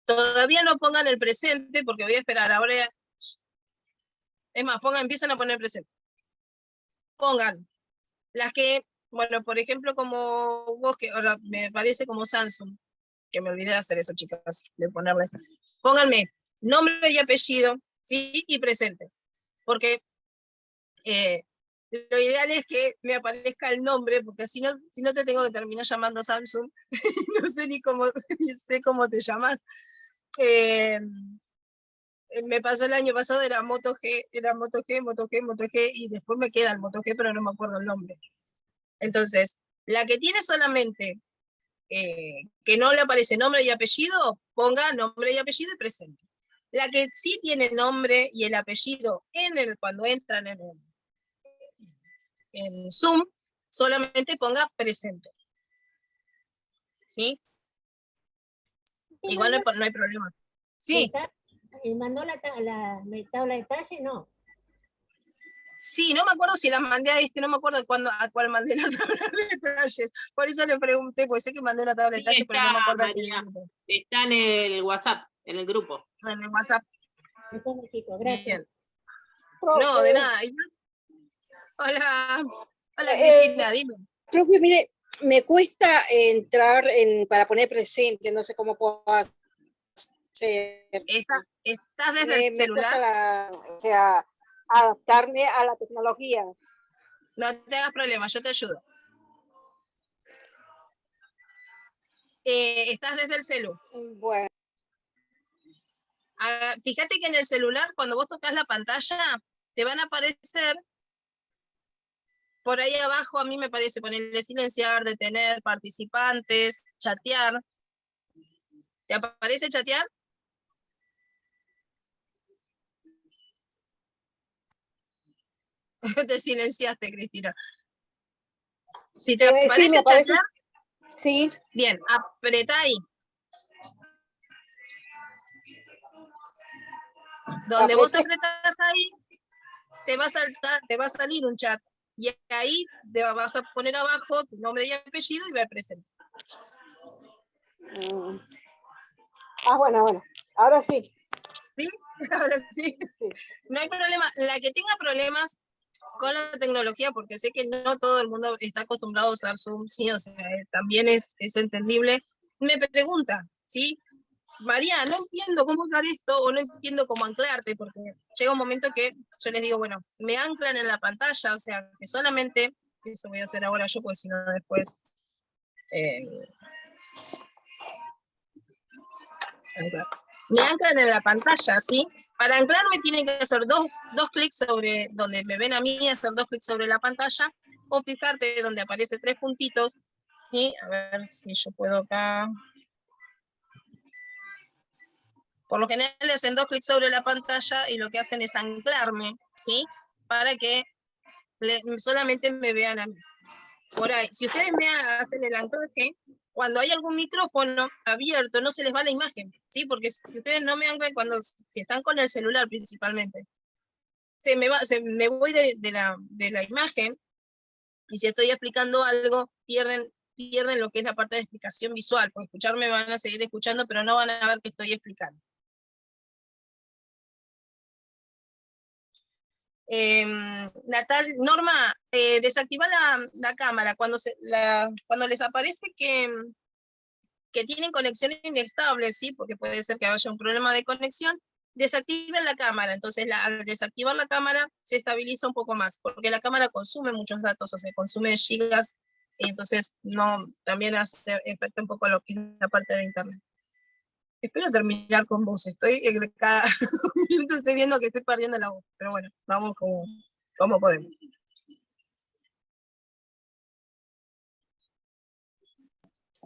Todavía no pongan el presente, porque voy a esperar. Ahora, es más, empiezan a poner presente. Pongan las que, bueno, por ejemplo, como vos, que ahora me parece como Samsung, que me olvidé de hacer eso, chicas, de ponerles. Pónganme nombre y apellido, ¿sí? Y presente. Porque lo ideal es que me aparezca el nombre, porque si no te tengo que terminar llamando Samsung, no sé ni sé cómo te llamas. Me pasó el año pasado, era Moto G, y después me queda el Moto G, pero no me acuerdo el nombre. Entonces, la que tiene solamente que no le aparece nombre y apellido, ponga nombre y apellido y presente. La que sí tiene nombre y el apellido cuando entran en Zoom, solamente ponga presente. ¿Sí? Igual no hay problema. Sí. ¿Mandó la tabla de detalle? No. Sí, no me acuerdo si la mandé no me acuerdo a cuál mandé la tabla de detalles. Por eso le pregunté, porque sé que mandé una tabla de detalles, pero no me acuerdo María, está en el WhatsApp, en el grupo. En el WhatsApp. Gracias. Bien. No, de nada. Hola. Hola, Cristina, dime. Profe, mire, me cuesta entrar para poner presente, no sé cómo puedo hacer. ¿Estás desde el celular? O sea, adaptarme a la tecnología. No te hagas problema, yo te ayudo. ¿Estás desde el celu? Bueno. Fíjate que en el celular, cuando vos tocas la pantalla, te van a aparecer por ahí abajo, a mí me parece ponerle silenciar, detener, participantes, chatear. ¿Te aparece chatear? Te silenciaste, Cristina. Si te aparece, sí, me aparece chatear, sí. Bien, apretá ahí. Donde vos apretás ahí, te va a salir un chat. Y ahí te vas a poner abajo tu nombre y apellido y ver presente. Bueno. Ahora sí. ¿Sí? Ahora sí. No hay problema. La que tenga problemas con la tecnología, porque sé que no todo el mundo está acostumbrado a usar Zoom, sí, o sea, también es entendible, me pregunta, ¿sí? María, no entiendo cómo usar esto, o no entiendo cómo anclarte, porque llega un momento que yo les digo, bueno, me anclan en la pantalla, o sea, que solamente, eso voy a hacer ahora yo, porque si no después... me anclan en la pantalla, ¿sí? Para anclarme tienen que hacer dos clics sobre donde me ven a mí, hacer 2 clics sobre la pantalla, o fijarte donde aparece 3 puntitos, ¿sí? A ver si yo puedo acá. Por lo general hacen 2 clics sobre la pantalla y lo que hacen es anclarme, ¿sí? Para que solamente me vean a mí. Por ahí, si ustedes me hacen el anclaje, cuando hay algún micrófono abierto, no se les va la imagen, ¿sí? Porque si ustedes no me anclan, si están con el celular principalmente, me voy de la imagen, y si estoy explicando algo, pierden lo que es la parte de explicación visual, porque escucharme van a seguir escuchando, pero no van a ver qué estoy explicando. Norma, desactiva la cámara cuando les aparece que tienen conexión inestable, ¿sí? Porque puede ser que haya un problema de conexión, desactiven la cámara. Entonces, al desactivar la cámara, se estabiliza un poco más, porque la cámara consume muchos datos, o sea, consume gigas, y entonces también afecta un poco a lo que es la parte de internet. Espero terminar con vos, cada minuto estoy viendo que estoy perdiendo la voz, pero bueno, vamos como podemos.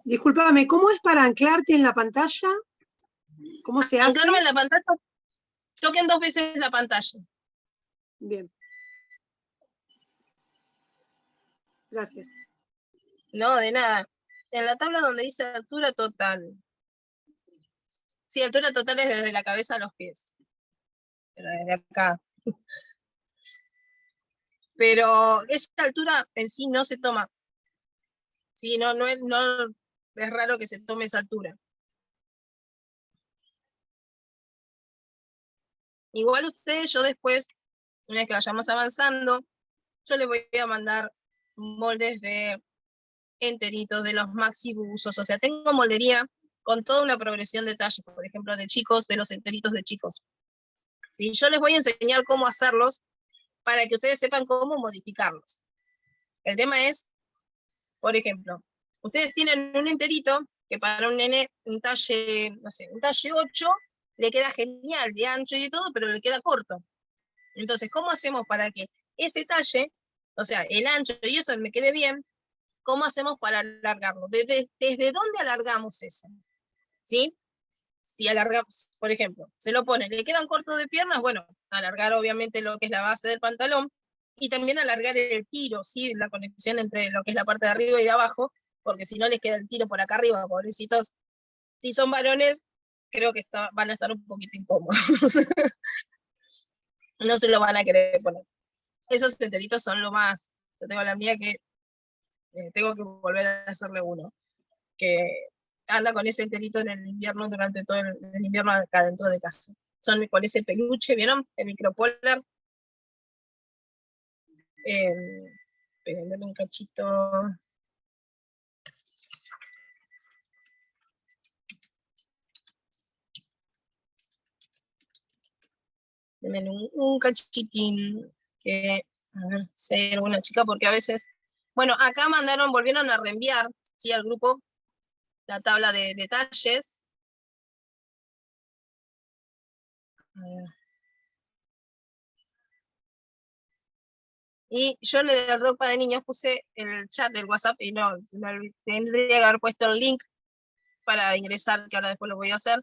Discúlpame, ¿cómo es para anclarte en la pantalla? ¿Cómo se hace? Anclarme en la pantalla, toquen 2 veces la pantalla. Bien. Gracias. No, de nada. En la tabla donde dice altura total. Sí, altura total es desde la cabeza a los pies. Pero desde acá. Pero esa altura en sí no se toma. Sí, no es raro que se tome esa altura. Igual ustedes, yo después, una vez que vayamos avanzando, yo les voy a mandar moldes de enteritos, de los maxi buzos, o sea, tengo moldería con toda una progresión de talles, por ejemplo, de chicos, de los enteritos de chicos. ¿Sí? Yo les voy a enseñar cómo hacerlos para que ustedes sepan cómo modificarlos. El tema es, por ejemplo, ustedes tienen un enterito que para un nene, un talle, no sé, un talle 8, le queda genial, de ancho y todo, pero le queda corto. Entonces, ¿cómo hacemos para que ese talle, o sea, el ancho y eso me quede bien? ¿Cómo hacemos para alargarlo? ¿Desde dónde alargamos eso? ¿Sí? Si alargamos, por ejemplo, se lo pone, le quedan cortos de piernas, bueno, alargar obviamente lo que es la base del pantalón, y también alargar el tiro, ¿sí? La conexión entre lo que es la parte de arriba y de abajo, porque si no les queda el tiro por acá arriba, pobrecitos. Si son varones, creo que van a estar un poquito incómodos. No se lo van a querer poner. Esos enteritos son lo más. Yo tengo la mía que tengo que volver a hacerle uno, que anda con ese enterito en el invierno, durante todo el invierno acá dentro de casa. Son con ese peluche, ¿vieron? El micropolar. Dame un cachito. Denme un cachitín. Que, a ver si hay alguna chica, porque a veces. Bueno, acá volvieron a reenviar, ¿sí? Al grupo la tabla de detalles. Y yo en el DOCPA de niños puse el chat del WhatsApp y no, tendría que haber puesto el link para ingresar, que ahora después lo voy a hacer,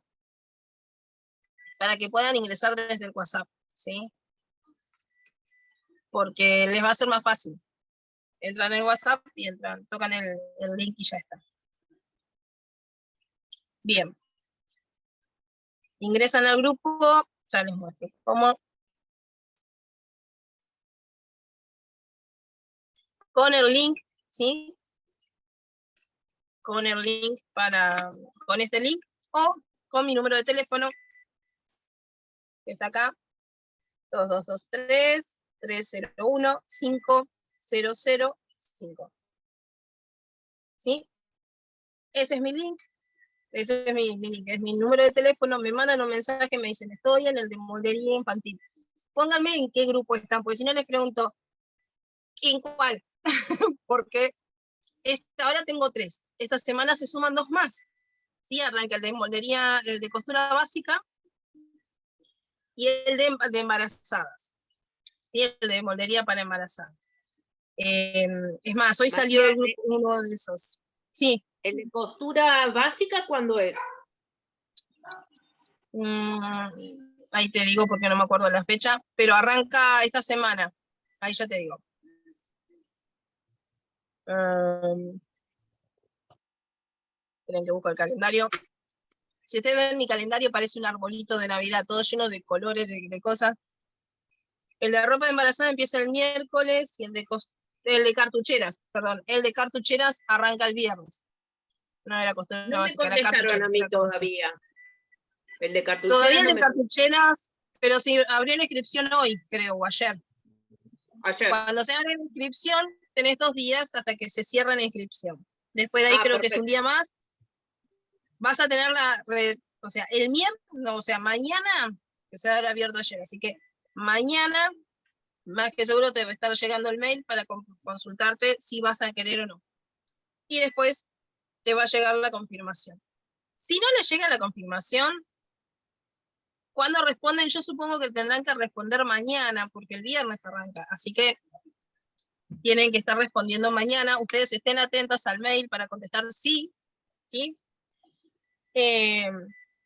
para que puedan ingresar desde el WhatsApp, ¿sí? Porque les va a ser más fácil. Entran en el WhatsApp y tocan el link y ya está. Bien. Ingresan al grupo, ya les muestro cómo. Con el link, ¿sí? Con el link con este link, o con mi número de teléfono, que está acá, 2223-301-5005. ¿Sí? Ese es mi link. Ese es mi link, es mi número de teléfono. Me mandan un mensaje, me dicen, estoy en el de moldería infantil. Pónganme en qué grupo están, porque si no les pregunto, ¿en cuál? Porque ahora tengo 3. Esta semana se suman 2 más. ¿Sí? Arranca el de moldería, el de costura básica, y el de embarazadas. ¿Sí? El de moldería para embarazadas. Es más, hoy salió el grupo, uno de esos. Sí. ¿El de costura básica cuándo es? Ahí te digo porque no me acuerdo la fecha, pero arranca esta semana. Ahí ya te digo. Tienen que buscar el calendario. Si ustedes ven mi calendario, parece un arbolito de Navidad, todo lleno de colores, de cosas. El de ropa de embarazada empieza el miércoles y el de cartucheras, perdón, el de cartucheras arranca el viernes. No era costura No me básica, era contestaron a mí todavía. El de cartucheras. Todavía el de cartucheras, pero sí, abrió la inscripción hoy, creo, o ayer. Ayer. Cuando se abre la inscripción, tenés 2 días hasta que se cierre la inscripción. Después de ahí creo que es un día más. Vas a tener o sea, el miércoles, no, o sea, mañana, que se habrá abierto ayer, así que mañana, más que seguro te va a estar llegando el mail para consultarte si vas a querer o no. Y después te va a llegar la confirmación. Si no le llega la confirmación, cuando responden, yo supongo que tendrán que responder mañana, porque el viernes arranca, así que tienen que estar respondiendo mañana. Ustedes estén atentos al mail para contestar sí, ¿sí?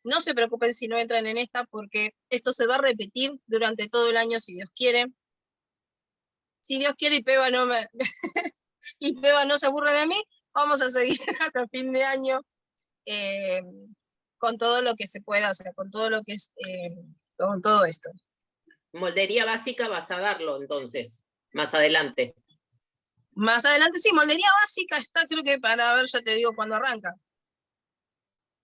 No se preocupen si no entran en esta, porque esto se va a repetir durante todo el año, si Dios quiere. Si Dios quiere y Peba no y Peba no se aburre de mí, vamos a seguir hasta fin de año con todo lo que se pueda, o sea, con todo lo que es, con todo esto. Moldería básica vas a darlo, entonces, más adelante. Más adelante, sí, moldería básica está, creo que para ver, ya te digo, cuando arranca.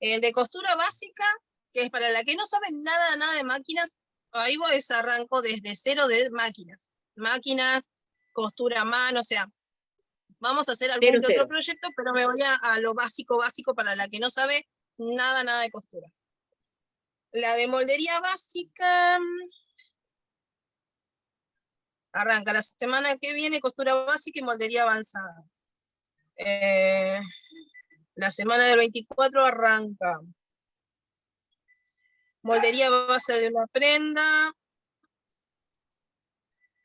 El de costura básica, que es para la que no saben nada de máquinas, ahí arranco desde cero de máquinas. Máquinas, costura a mano, o sea, vamos a hacer algún Cero, que otro cero. proyecto, pero me voy a lo básico, básico para la que no sabe nada de costura. La de moldería básica arranca la semana que viene, costura básica y moldería avanzada. La semana del 24 arranca moldería base de una prenda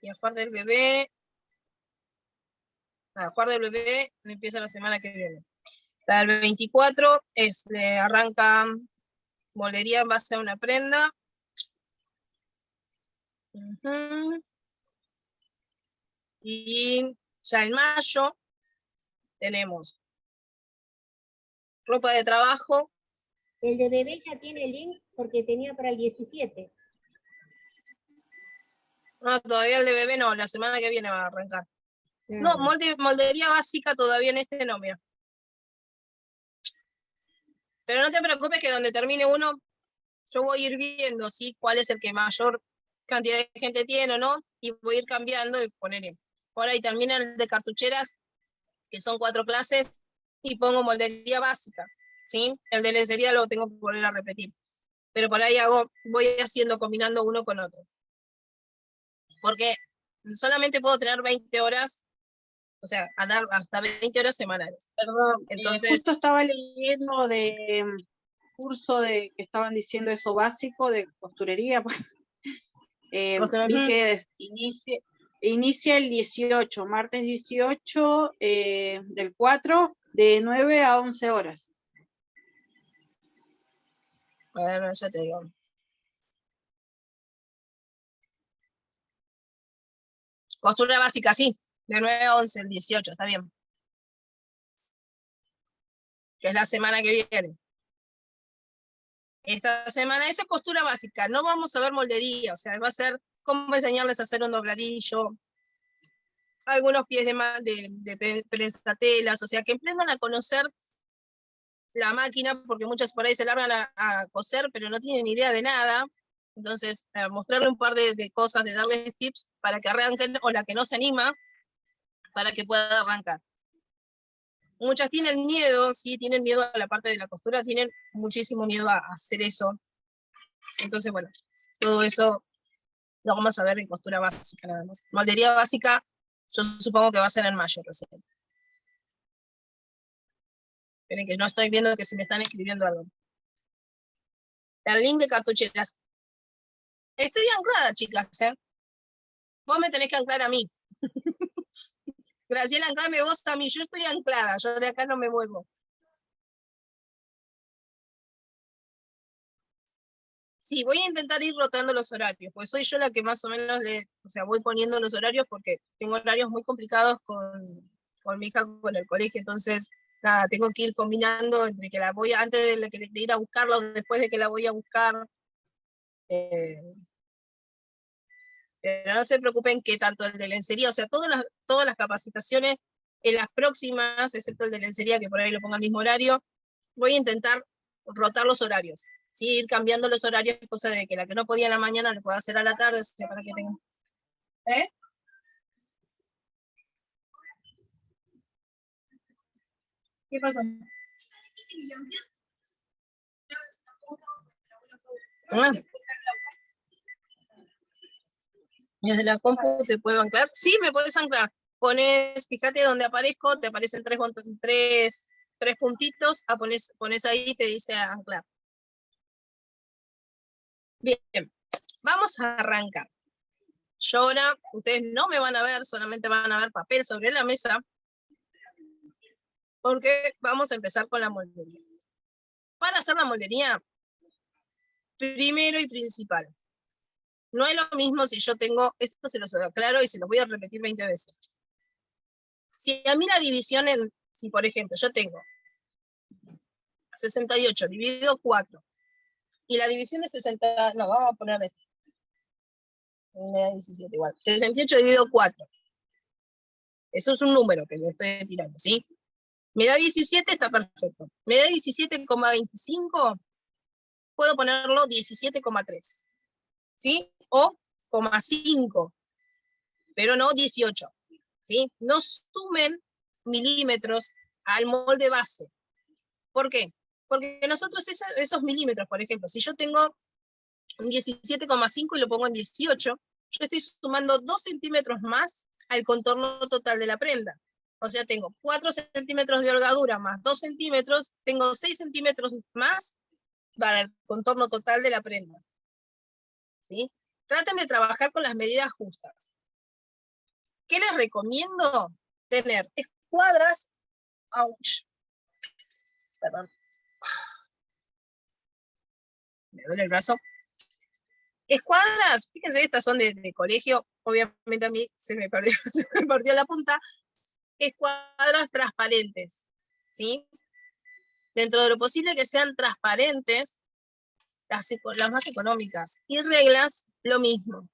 y ajuar del bebé. Ajuar del bebé empieza la semana que viene. La del 24 arranca moldería en base a una prenda. Y ya en mayo tenemos ropa de trabajo. El de bebé ya tiene el link porque tenía para el 17. No, todavía el de bebé no, la semana que viene va a arrancar. No, moldería básica todavía en este no, mira. Pero no te preocupes que donde termine uno, yo voy a ir viendo, ¿sí? Cuál es el que mayor cantidad de gente tiene o no, y voy a ir cambiando y poner. Por ahí termina el de cartucheras, que son 4 clases, y pongo moldería básica, ¿sí? El de lencería lo tengo que volver a repetir. Pero por ahí voy haciendo, combinando uno con otro. Porque solamente puedo tener 20 horas, o sea, andar hasta 20 horas semanales. Perdón, Entonces, justo estaba leyendo de curso de que estaban diciendo eso básico de costurería. Vi que inicia el 18, martes 18 del 4, de 9 a 11 horas. a ver, ya te digo. Costura básica, sí, de 9 a 11, el 18, está bien. Que es la semana que viene. Esta semana, eso es costura básica, no vamos a ver moldería, o sea, va a ser cómo enseñarles a hacer un dobladillo, algunos pies de prensatelas, o sea, que emprendan a conocer la máquina, porque muchas por ahí se largan a coser, pero no tienen idea de nada. Entonces, mostrarle un par de cosas, de darles tips para que arranquen, o la que no se anima, para que pueda arrancar. Muchas tienen miedo, sí, tienen miedo a la parte de la costura, tienen muchísimo miedo a hacer eso. Entonces, bueno, todo eso lo vamos a ver en costura básica nada más. Moldería básica, yo supongo que va a ser en mayo recién. Esperen que no estoy viendo que se me están escribiendo algo. El link de cartucheras. Estoy anclada, chicas, ¿eh? Vos me tenés que anclar a mí. Graciela, anclame vos a mí. Yo estoy anclada, yo de acá no me muevo. Sí, voy a intentar ir rotando los horarios, pues soy yo la que más o menos voy poniendo los horarios porque tengo horarios muy complicados con mi hija, con el colegio, entonces, nada, tengo que ir combinando entre que la voy, antes de ir a buscarla o después de que la voy a buscar. Pero no se preocupen que tanto el de lencería, o sea, todas las capacitaciones en las próximas, excepto el de lencería, que por ahí lo ponga al mismo horario, voy a intentar rotar los horarios. Sí, ir cambiando los horarios, cosa de que la que no podía en la mañana lo pueda hacer a la tarde, o sea, para que tengan. ¿Eh? ¿Qué pasó? Ah. Desde la compu te puedo anclar. Sí, me puedes anclar. Fíjate donde aparezco, te aparecen tres puntitos, pones ahí y te dice anclar. Bien, vamos a arrancar. Yo ahora, ustedes no me van a ver, solamente van a ver papel sobre la mesa, porque vamos a empezar con la moldería. Para hacer la moldería, primero y principal, no es lo mismo si yo tengo, esto se los aclaro y se los voy a repetir 20 veces. Si a mí la división si por ejemplo yo tengo 68 dividido 4, y la división de 60, no, vamos a poner esto. Me da 17 igual. 68 dividido 4. Eso es un número que le estoy tirando, ¿sí? Me da 17, está perfecto. Me da 17,25, puedo ponerlo 17,3. ¿Sí? O 0,5, pero no 18. ¿Sí? No sumen milímetros al molde base. ¿Por qué? Porque nosotros esos milímetros, por ejemplo, si yo tengo un 17,5 y lo pongo en 18, yo estoy sumando 2 centímetros más al contorno total de la prenda. O sea, tengo 4 centímetros de holgadura más 2 centímetros, tengo 6 centímetros más para el contorno total de la prenda. ¿Sí? Traten de trabajar con las medidas justas. ¿Qué les recomiendo? Tener escuadras, ouch, perdón, me duele el brazo. Escuadras, fíjense, estas son de colegio, obviamente a mí se me perdió la punta. Escuadras transparentes, ¿sí? Dentro de lo posible que sean transparentes, las más económicas. Y reglas, lo mismo.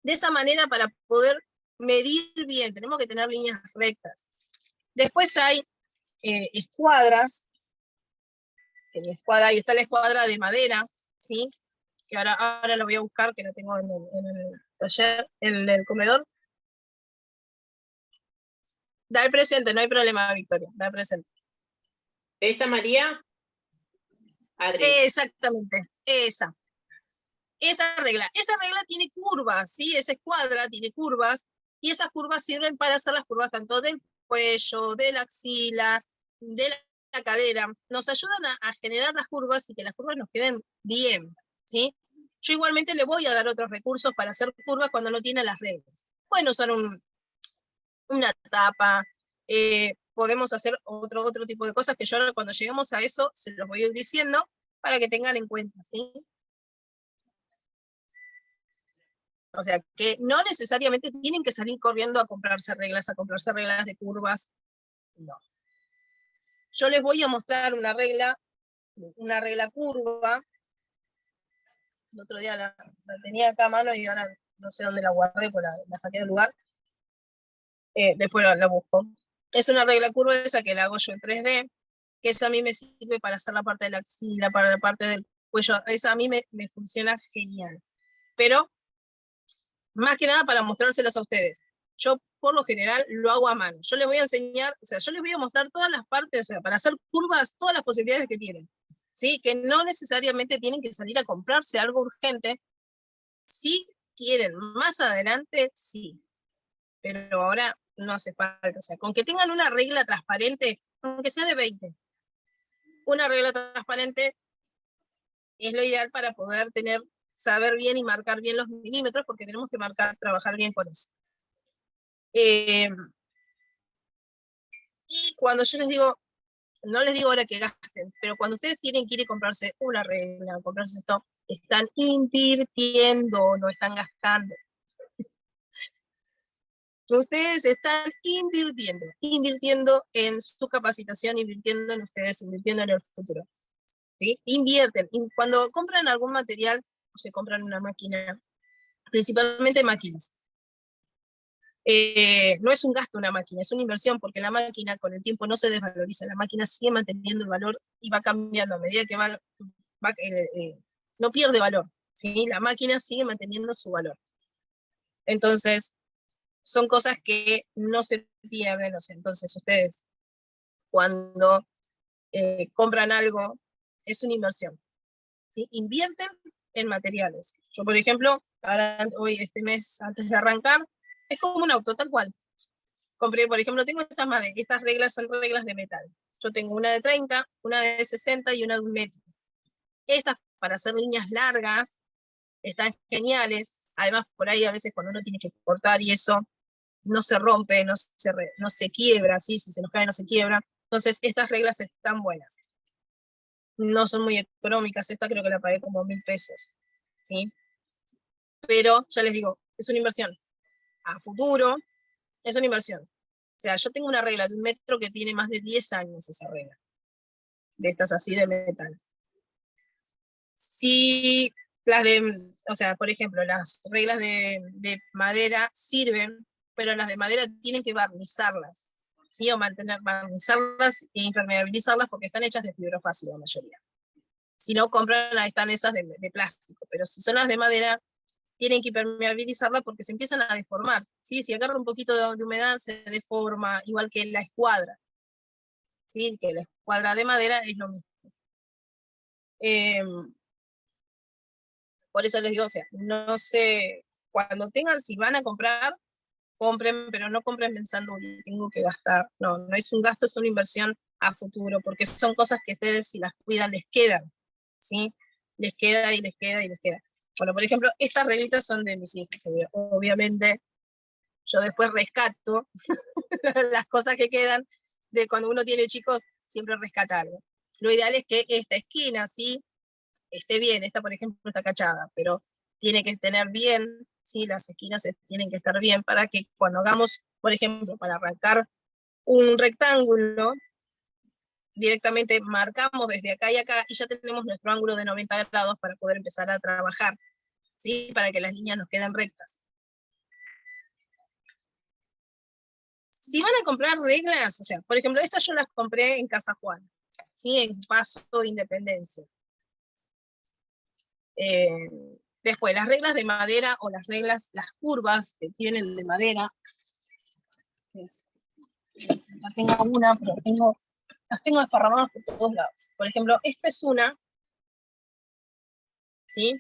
De esa manera, para poder medir bien, tenemos que tener líneas rectas. Después hay escuadras, ahí está la escuadra de madera, ¿sí? Que ahora la voy a buscar, que la tengo en el taller, en el comedor. Da el presente, no hay problema, Victoria, da el presente. ¿Esta, María? Adri. Exactamente, esa regla. Esa regla tiene curvas, ¿sí? Esa escuadra tiene curvas, y esas curvas sirven para hacer las curvas tanto del cuello, de la axila, de la cadera. Nos ayudan a generar las curvas y que las curvas nos queden bien, ¿sí? Yo igualmente le voy a dar otros recursos para hacer curvas cuando no tiene las reglas. Pueden usar una tapa, podemos hacer otro tipo de cosas que yo ahora cuando lleguemos a eso se los voy a ir diciendo para que tengan en cuenta, ¿sí? O sea, que no necesariamente tienen que salir corriendo a comprarse reglas de curvas, no. Yo les voy a mostrar una regla curva. El otro día la tenía acá a mano y ahora no sé dónde la guardé, pues la saqué del lugar. Después la busco. Es una regla curva esa que la hago yo en 3D, que esa a mí me sirve para hacer la parte de la axila, para la parte del cuello. Esa a mí me funciona genial. Pero más que nada para mostrárselos a ustedes. Yo, por lo general, lo hago a mano. Yo les voy a enseñar, o sea, yo les voy a mostrar todas las partes, o sea, para hacer curvas, todas las posibilidades que tienen. ¿Sí? Que no necesariamente tienen que salir a comprarse algo urgente. Si quieren más adelante, sí. Pero ahora no hace falta. O sea, con que tengan una regla transparente, aunque sea de 20, una regla transparente es lo ideal para poder saber bien y marcar bien los milímetros, porque tenemos que trabajar bien con eso. Y cuando yo les digo, no les digo ahora que gasten, pero cuando ustedes tienen que ir a comprarse una regla, comprarse esto, están invirtiendo, no están gastando. Ustedes están invirtiendo en su capacitación, invirtiendo en ustedes, invirtiendo en el futuro. ¿Sí? Invierten. Cuando compran algún material, o se compran una máquina, principalmente máquinas, no es un gasto una máquina, es una inversión, porque la máquina con el tiempo no se desvaloriza, la máquina sigue manteniendo el valor y va cambiando a medida que no pierde valor, ¿sí? La máquina sigue manteniendo su valor. Entonces, son cosas que no se pierden. O sea, entonces ustedes, cuando compran algo, es una inversión, ¿sí? Invierten en materiales. Yo, por ejemplo, hoy, este mes, antes de arrancar, es como un auto, tal cual. Compré, por ejemplo, tengo estas reglas, son reglas de metal. Yo tengo una de 30, una de 60 y una de 1 metro. Estas, para hacer líneas largas, están geniales. Además, por ahí a veces cuando uno tiene que cortar y eso, no se rompe, no se quiebra, ¿sí? Si se nos cae no se quiebra. Entonces, estas reglas están buenas. No son muy económicas, esta creo que la pagué como 1.000 pesos, ¿sí? Pero, ya les digo, es una inversión. A futuro, es una inversión. O sea, yo tengo una regla de 1 metro que tiene más de 10 años esa regla. De estas así de metal. Si o sea, por ejemplo, las reglas de madera sirven, pero las de madera tienen que barnizarlas, ¿sí? O barnizarlas e impermeabilizarlas porque están hechas de fibra fácil la mayoría. Si no, compran, están esas de plástico, pero si son las de madera, tienen que impermeabilizarla porque se empiezan a deformar, ¿sí? Si agarra un poquito de humedad se deforma, igual que la escuadra, ¿sí? Que la escuadra de madera es lo mismo. Por eso les digo, o sea, no sé, cuando tengan, si van a comprar, compren, pero no compren pensando, uy, tengo que gastar. No, no es un gasto, es una inversión a futuro, porque son cosas que ustedes, si las cuidan, les quedan, ¿sí? Les queda y les queda y les queda. Bueno, por ejemplo, estas reglitas son de mis hijos. Obviamente, yo después rescato las cosas que quedan de cuando uno tiene chicos, siempre rescata algo. Lo ideal es que esta esquina, ¿sí? Esté bien. Esta, por ejemplo, está cachada, pero tiene que tener bien, ¿sí? Las esquinas tienen que estar bien para que cuando hagamos, por ejemplo, para arrancar un rectángulo, directamente marcamos desde acá y acá y ya tenemos nuestro ángulo de 90 grados para poder empezar a trabajar, ¿sí? Para que las líneas nos queden rectas. Si van a comprar reglas, o sea, por ejemplo, estas yo las compré en Casa Juan, ¿sí? En Paso Independencia. Después, las reglas de madera o las reglas, las curvas que tienen de madera. No tengo una, pero las tengo desparramadas por todos lados. Por ejemplo, esta es una, ¿sí?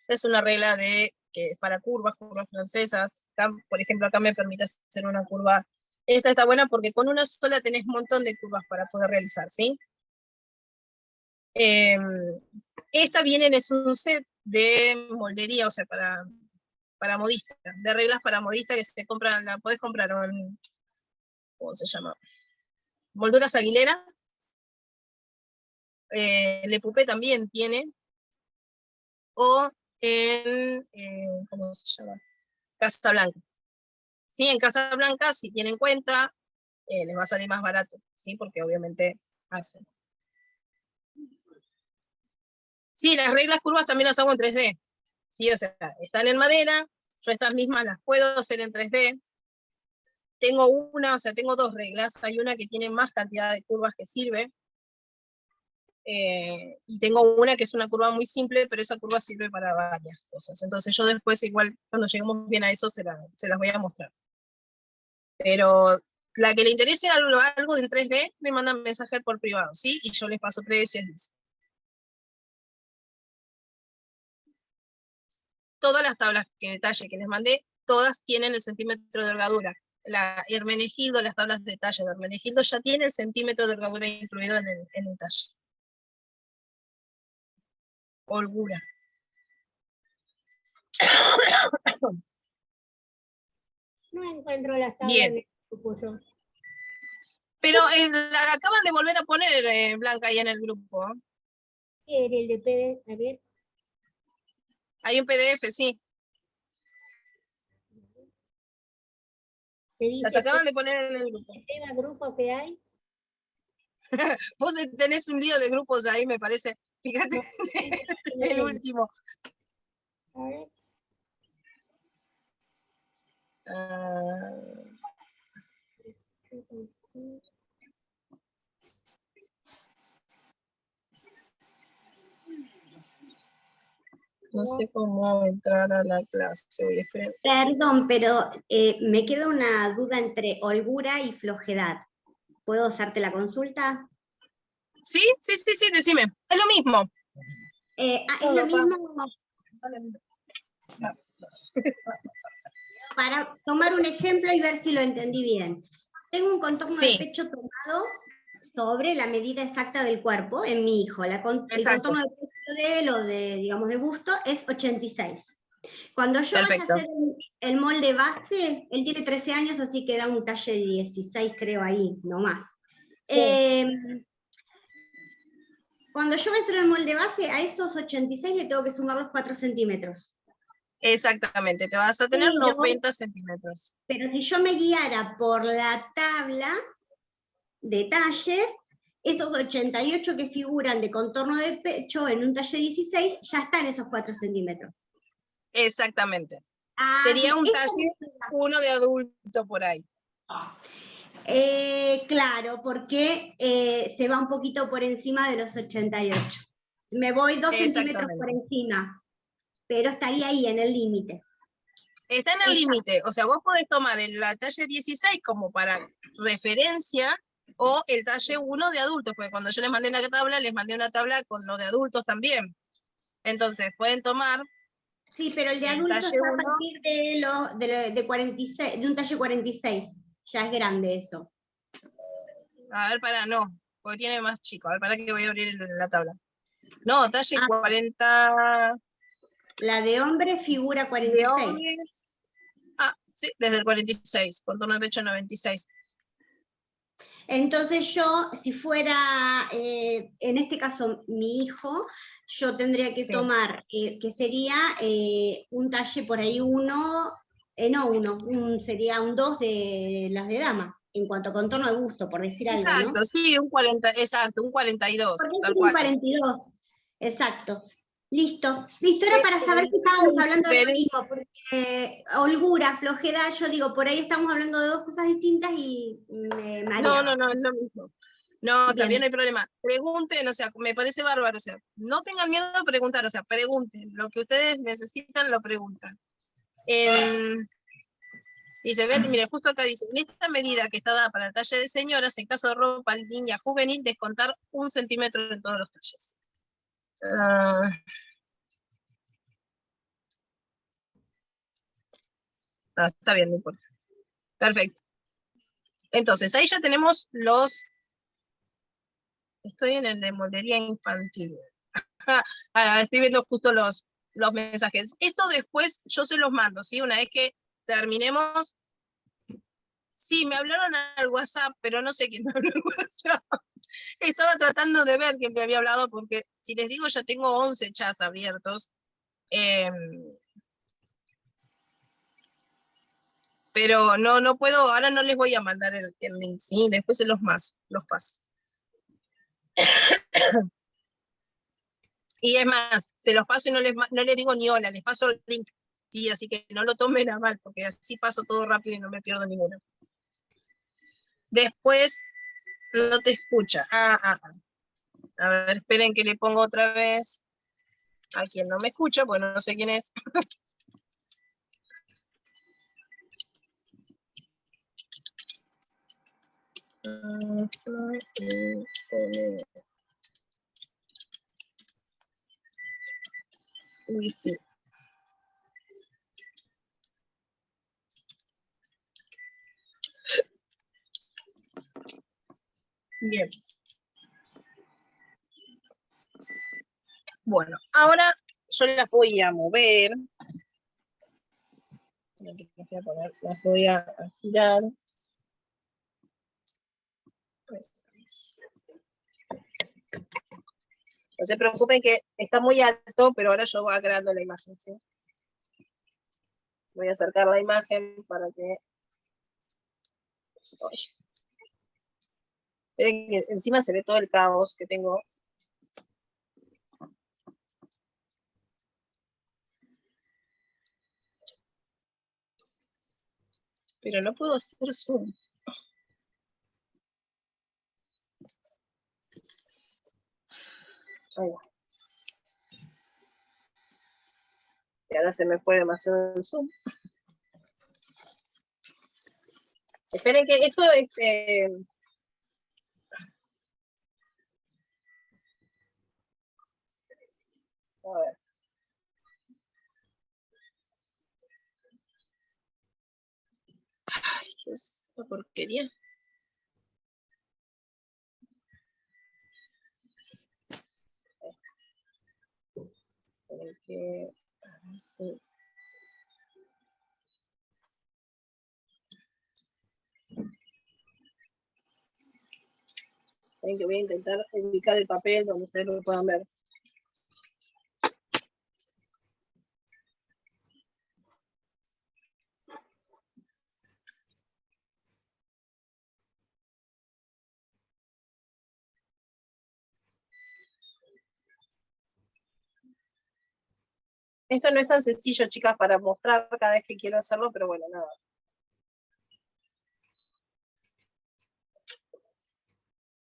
Esta es una regla que es para curvas francesas. Acá, por ejemplo, acá me permite hacer una curva. Esta está buena porque con una sola tenés un montón de curvas para poder realizar, ¿sí? Esta viene, es un set de moldería, o sea, para modista, de reglas para modista que se compran, la podés comprar en, ¿cómo se llama? Molduras Aguilera. Le Poupée también tiene, o en, ¿cómo se llama? Casa Blanca. Sí, en Casa Blanca, si tienen cuenta, les va a salir más barato, ¿sí? Porque obviamente hacen. Sí, las reglas curvas también las hago en 3D, ¿sí? O sea, están en madera, yo estas mismas las puedo hacer en 3D. Tengo una, o sea, tengo dos reglas, hay una que tiene más cantidad de curvas que sirve, y tengo una que es una curva muy simple, pero esa curva sirve para varias cosas. Entonces yo después igual, cuando lleguemos bien a eso, se las voy a mostrar. Pero la que le interese algo en 3D, me mandan mensaje por privado, ¿sí? Y yo les paso precios. Todas las tablas que detalle que les mandé, todas tienen el centímetro de holgadura. La Hermenegildo, las tablas de detalle de Hermenegildo ya tiene el centímetro de holgadura incluido en el talle. Holgura. No encuentro las tablas Bien. de grupo yo. Pero la acaban de volver a poner, Blanca, ahí en el grupo. ¿Qué era el de PDF? A ver. Hay un PDF, sí. ¿Te dice Las acaban de poner en el grupo. el grupo que hay? Vos tenés un lío de grupos ahí, me parece. Fíjate, No, el último. A ver. No sé cómo entrar a la clase. Perdón, pero me queda una duda entre holgura y flojedad. ¿Puedo hacerte la consulta? Sí, decime. Es lo mismo. ¿Es lo mismo? Para tomar un ejemplo y ver si lo entendí bien. Tengo un contorno de pecho tomado sobre la medida exacta del cuerpo en mi hijo. El contorno de pecho de él o digamos, de busto es 86. Cuando yo vaya a hacer el molde base, él tiene 13 años, así que da un talle 16, creo, ahí, no más. Sí. Cuando yo voy a hacer el molde base, a esos 86 le tengo que sumar los 4 centímetros. Exactamente, te vas a tener 90 centímetros. Pero si yo me guiara por la tabla de talles, esos 88 que figuran de contorno de pecho en un talle 16, ya están esos 4 centímetros. Exactamente. Sería un talle 1 de adulto por ahí. Claro, porque se va un poquito por encima de los 88. Me voy 2 centímetros por encima. pero estaría ahí en el límite. Está en el límite, o sea, vos podés tomar la talle 16 como para referencia, o el talle 1 de adultos, porque cuando yo les mandé una tabla, les mandé una tabla con los de adultos también. Entonces, pueden tomar... Sí, pero el de adultos talle está a 1. partir de 46, de un talle 46. Ya es grande eso. A ver, no, porque tiene más chico. A ver, para que voy a abrir la tabla. No, talle 40... La de hombre figura 46. De hombres... sí, desde el 46, contorno de pecho 96. Entonces yo, si fuera, en este caso, mi hijo, yo tendría que tomar, que sería un talle por ahí 1, sería un 2 de las de dama, en cuanto a contorno de busto, por decir algo, ¿no? Exacto, sí, un 42, Porque tal es cual. un 42, exacto. Listo, era para saber si estábamos hablando de lo mismo, porque holgura, flojedad, yo digo, por ahí estamos hablando de dos cosas distintas y me marea. No, es lo mismo. No, Bien. también no hay problema. Pregunten, o sea, me parece bárbaro, o sea, no tengan miedo de preguntar, o sea, pregunten. Lo que ustedes necesitan, lo preguntan. Dice, mire, justo acá dice, en esta medida que está dada para el talle de señoras, en caso de ropa niña juvenil, descontar 1 centímetro en todos los talles. Está bien, no importa. Perfecto. Entonces, ahí ya tenemos los... Estoy en el de moldería infantil. Estoy viendo justo los mensajes. Esto después yo se los mando, ¿sí? Una vez que terminemos. Sí, me hablaron al WhatsApp, pero no sé quién me habló al WhatsApp. Estaba tratando de ver quién me había hablado, porque si les digo ya tengo 11 chats abiertos. Pero no puedo, ahora no les voy a mandar el link, ¿sí? Después se los paso. Y es más, se los paso y no les digo ni hola, les paso el link. Sí, así que no lo tomen a mal, porque así paso todo rápido y no me pierdo ninguno. Después, no te escucha. A ver, esperen que le pongo otra vez a quien no me escucha, bueno, no sé quién es. Wifi. Bien. Bueno, ahora yo las voy a mover. Las voy a girar. No se preocupen que está muy alto, pero ahora yo voy creando la imagen, ¿sí? Voy a acercar la imagen para que... Esperen que encima se ve todo el caos que tengo. Pero no puedo hacer zoom. Ahí va. Y ahora se me fue demasiado el zoom. Esperen que esto es... A ver. Ay, qué es una porquería. Esperen que... A ver si... Esperen que voy a intentar ubicar el papel donde ustedes lo puedan ver. Esto no es tan sencillo, chicas, para mostrar cada vez que quiero hacerlo, pero bueno, nada.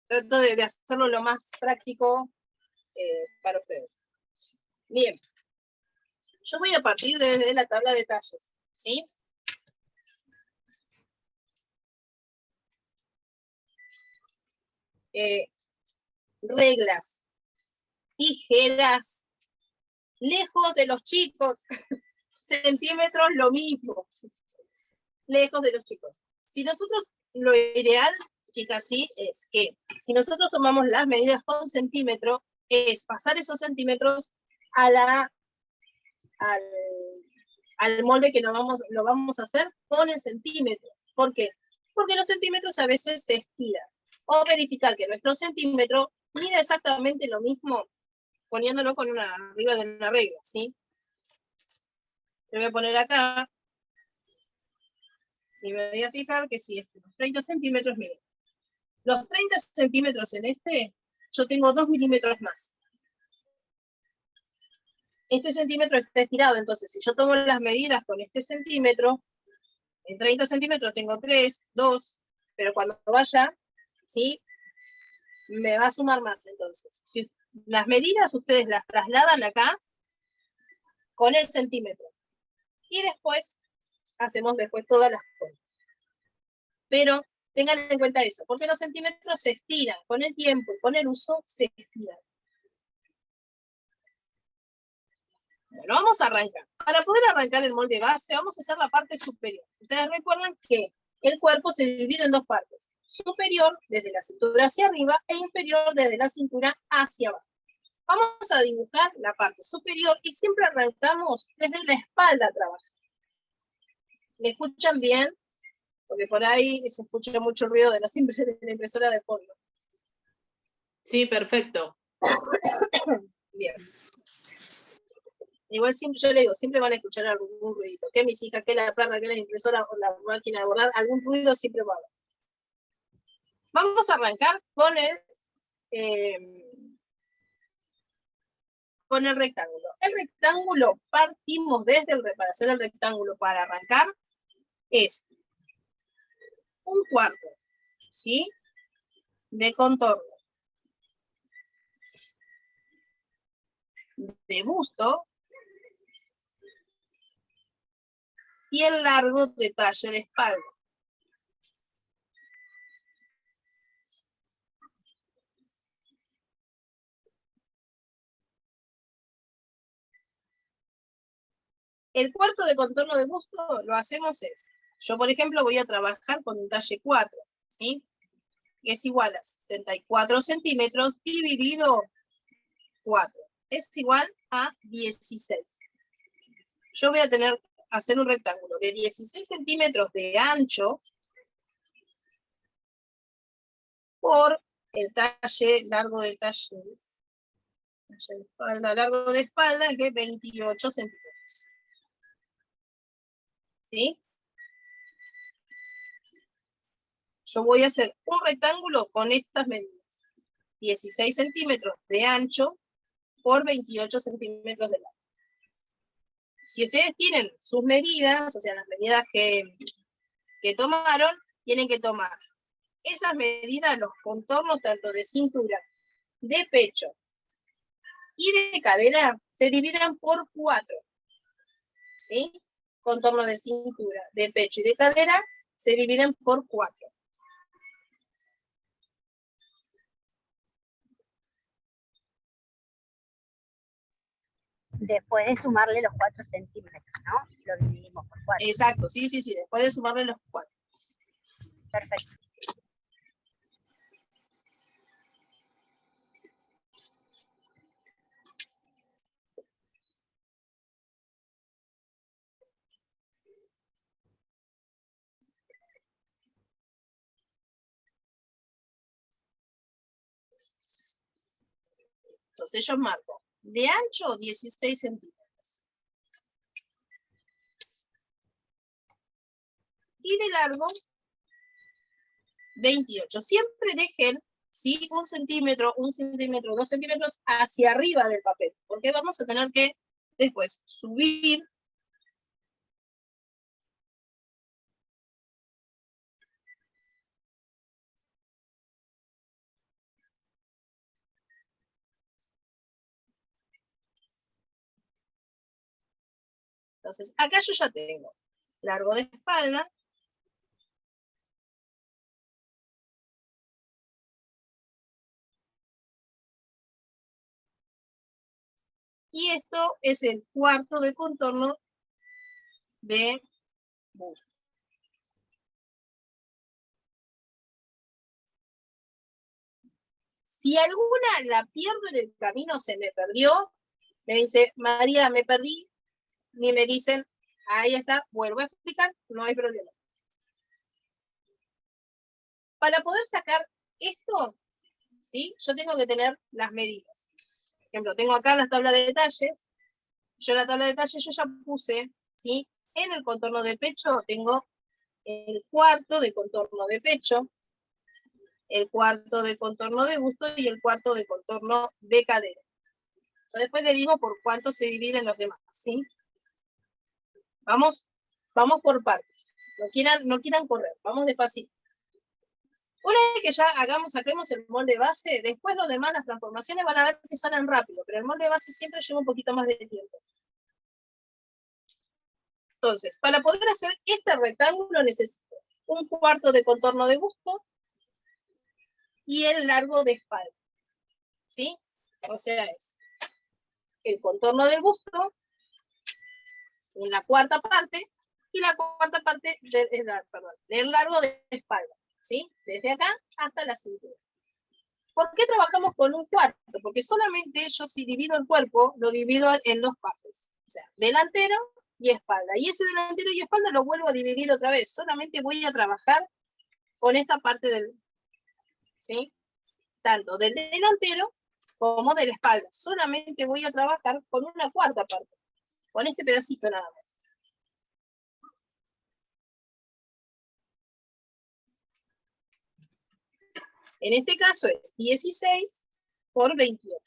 Trato de hacerlo lo más práctico para ustedes. Bien. Yo voy a partir desde la tabla de tallos, ¿sí? Reglas, tijeras, lejos de los chicos, centímetros lo mismo, lejos de los chicos. Si nosotros, lo ideal, chicas, sí, es que si nosotros tomamos las medidas con centímetro, es pasar esos centímetros a al molde que lo vamos a hacer con el centímetro. ¿Por qué? Porque los centímetros a veces se estiran. O verificar que nuestro centímetro mide exactamente lo mismo poniéndolo con arriba de una regla, ¿sí? Le voy a poner acá y me voy a fijar que si los 30 centímetros, miren, los 30 centímetros en yo tengo 2 milímetros más. Este centímetro está estirado, entonces si yo tomo las medidas con este centímetro, en 30 centímetros tengo 3, 2, pero cuando vaya, ¿sí? Me va a sumar más, entonces. Si las medidas ustedes las trasladan acá con el centímetro. Y después, hacemos todas las cosas. Pero tengan en cuenta eso, porque los centímetros se estiran, con el tiempo y con el uso se estiran. Bueno, vamos a arrancar. Para poder arrancar el molde base, vamos a hacer la parte superior. Ustedes recuerdan que el cuerpo se divide en dos partes. Superior, desde la cintura hacia arriba, e inferior, desde la cintura hacia abajo. Vamos a dibujar la parte superior y siempre arrancamos desde la espalda a trabajar. ¿Me escuchan bien? Porque por ahí se escucha mucho ruido de la impresora de fondo. Sí, perfecto. Bien. Igual siempre, yo le digo, siempre van a escuchar algún ruidito. Que mis hijas, que la perra, que la impresora o la máquina de bordar, algún ruido siempre va a haber. Vamos a arrancar con el rectángulo. El rectángulo, partimos desde para hacer el rectángulo para arrancar, es un cuarto, ¿sí? De contorno. De busto. Y el largo detalle de espalda. El cuarto de contorno de busto lo hacemos yo por ejemplo voy a trabajar con un talle 4, ¿sí? Que es igual a 64 centímetros dividido 4. Es igual a 16. Yo voy a hacer un rectángulo de 16 centímetros de ancho por el talle, largo de talle de espalda, largo de espalda, que es 28 centímetros. ¿Sí? Yo voy a hacer un rectángulo con estas medidas. 16 centímetros de ancho por 28 centímetros de largo. Si ustedes tienen sus medidas, o sea, las medidas que tomaron, tienen que tomar esas medidas, los contornos tanto de cintura, de pecho y de cadera, se dividen por 4. ¿Sí? Contorno de cintura, de pecho y de cadera se dividen por 4. Después de sumarle los 4 centímetros, ¿no? Lo dividimos por 4. Exacto, sí, después de sumarle los 4. Perfecto. Entonces yo marco de ancho 16 centímetros. Y de largo 28. Siempre dejen, ¿sí? Un centímetro, 2 centímetros hacia arriba del papel, porque vamos a tener que después subir Entonces, acá yo ya tengo largo de espalda. Y esto es el cuarto de contorno de busto. Si alguna la pierdo en el camino, se me perdió, me dice, María, me perdí, ni me dicen, ahí está, vuelvo a explicar, no hay problema. Para poder sacar esto, ¿sí? Yo tengo que tener las medidas. Por ejemplo, tengo acá la tabla de detalles. Yo en la tabla de detalles yo ya puse, ¿sí? En el contorno de pecho tengo el cuarto de contorno de pecho, el cuarto de contorno de busto y el cuarto de contorno de cadera. Yo después le digo por cuánto se dividen los demás, ¿sí? Vamos por partes. No quieran correr, vamos despacito. Una vez que ya saquemos el molde base, después los demás, las transformaciones van a ver que salen rápido, pero el molde base siempre lleva un poquito más de tiempo. Entonces, para poder hacer este rectángulo necesito un cuarto de contorno de busto y el largo de espalda, ¿sí? O sea, es el contorno del busto en la cuarta parte y la cuarta parte del largo de espalda, ¿sí? Desde acá hasta la cintura. ¿Por qué trabajamos con un cuarto? Porque solamente yo, si divido el cuerpo, lo divido en dos partes. O sea, delantero y espalda. Y ese delantero y espalda lo vuelvo a dividir otra vez. Solamente voy a trabajar con esta parte del, ¿sí? Tanto del delantero como de la espalda. Solamente voy a trabajar con una cuarta parte. Con este pedacito nada más. En este caso es 16 por 28.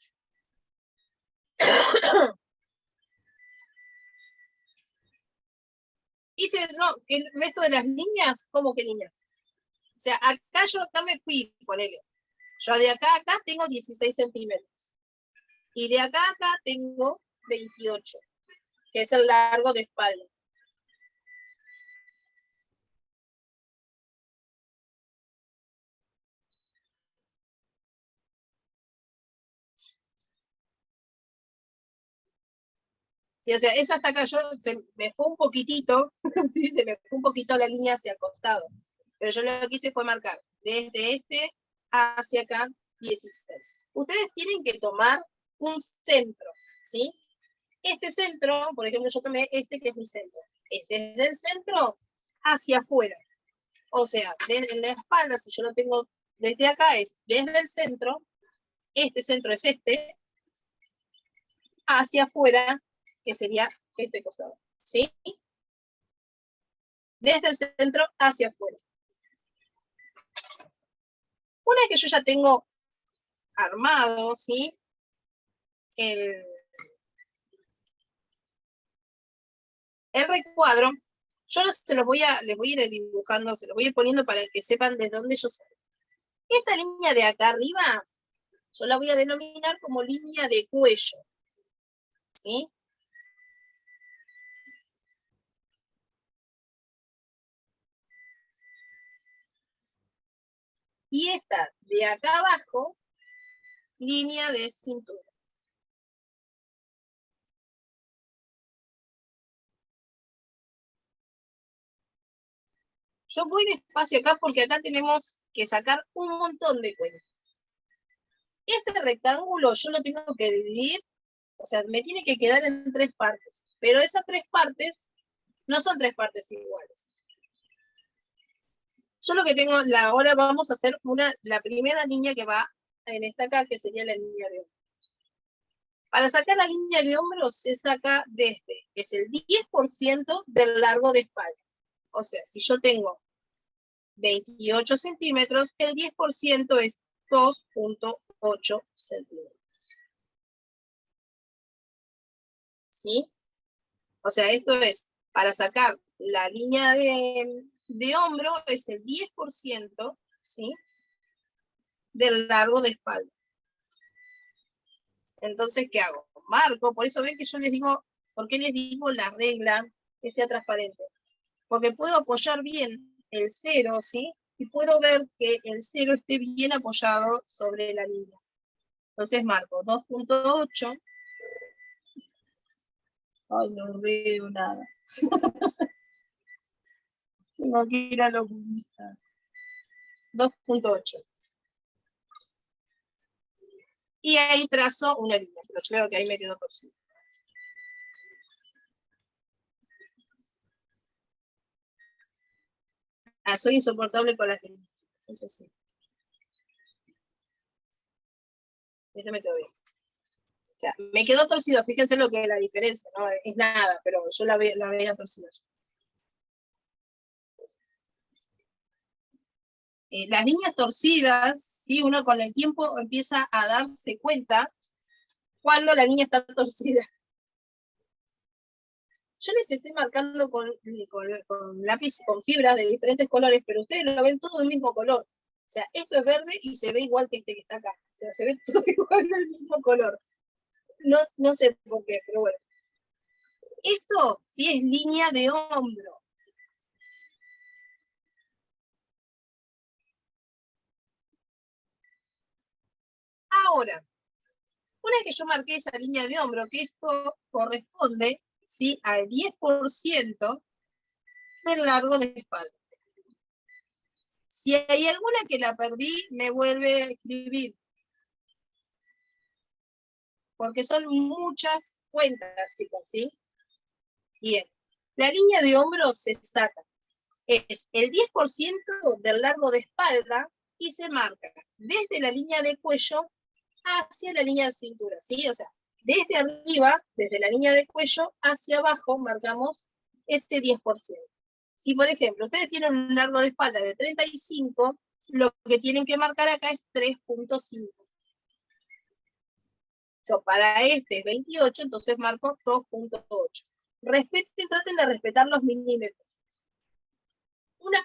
Hice, no, el resto de las líneas, ¿cómo que líneas? O sea, acá me fui, ponele. Yo de acá a acá tengo 16 centímetros. Y de acá a acá tengo 28, que es el largo de espalda. Sí, o sea, esa hasta acá se me fue un poquitito, sí, se me fue un poquito la línea hacia el costado. Pero yo lo que hice fue marcar desde este hacia acá 16. Ustedes tienen que tomar un centro, ¿sí? Este centro, por ejemplo, yo tomé este que es mi centro. Desde el centro hacia afuera. O sea, en la espalda, si yo lo tengo desde acá, es desde el centro, este centro es este, hacia afuera, que sería este costado, ¿sí? Desde el centro hacia afuera. Una vez que yo ya tengo armado, ¿sí? El recuadro, yo les voy a ir dibujando, se los voy a ir poniendo para que sepan de dónde yo soy. Esta línea de acá arriba, yo la voy a denominar como línea de cuello, ¿sí? Y esta de acá abajo, línea de cintura. Yo voy despacio acá porque acá tenemos que sacar un montón de cuentas. Este rectángulo yo lo tengo que dividir, o sea, me tiene que quedar en 3 partes. Pero esas 3 partes no son 3 partes iguales. Yo lo que tengo, ahora vamos a hacer la primera línea que va en esta acá, que sería la línea de hombro. Para sacar la línea de hombro se saca desde, que es el 10% del largo de espalda. O sea, si yo tengo 28 centímetros, el 10% es 2.8 centímetros. ¿Sí? O sea, esto es, para sacar la línea de hombro, es el 10%, ¿sí? Del largo de espalda. Entonces, ¿qué hago? Marco, por eso ven que yo les digo, ¿Por qué les digo la regla que sea transparente? Porque puedo apoyar bien el 0, ¿sí? Y puedo ver que el 0 esté bien apoyado sobre la línea. Entonces marco 2.8. Ay, no veo nada. Tengo que ir a los 2.8. Y ahí trazo una línea, pero creo que ahí me quedó torcido. Ah, soy insoportable con las líneas. Sí. Este me quedó bien. O sea, me quedó torcido, fíjense lo que es la diferencia, no es nada, pero yo la veía torcida. Las líneas torcidas, ¿sí? Uno con el tiempo empieza a darse cuenta cuando la línea está torcida. Yo les estoy marcando con lápiz, con fibras de diferentes colores, pero ustedes lo ven todo del mismo color. O sea, esto es verde y se ve igual que este que está acá. O sea, se ve todo igual del mismo color. No sé por qué, pero bueno. Esto sí es línea de hombro. Ahora, una vez que yo marqué esa línea de hombro, que esto corresponde, ¿sí?, al 10% del largo de espalda. Si hay alguna que la perdí, me vuelve a escribir. Porque son muchas cuentas, chicos, ¿sí? Bien. La línea de hombro se saca. Es el 10% del largo de espalda y se marca desde la línea de cuello hacia la línea de cintura, ¿sí? O sea, desde arriba, desde la línea de cuello hacia abajo, marcamos ese 10%. Si, por ejemplo, ustedes tienen un largo de espalda de 35, lo que tienen que marcar acá es 3.5. Para este es 28, entonces marco 2.8. Traten de respetar los milímetros. Una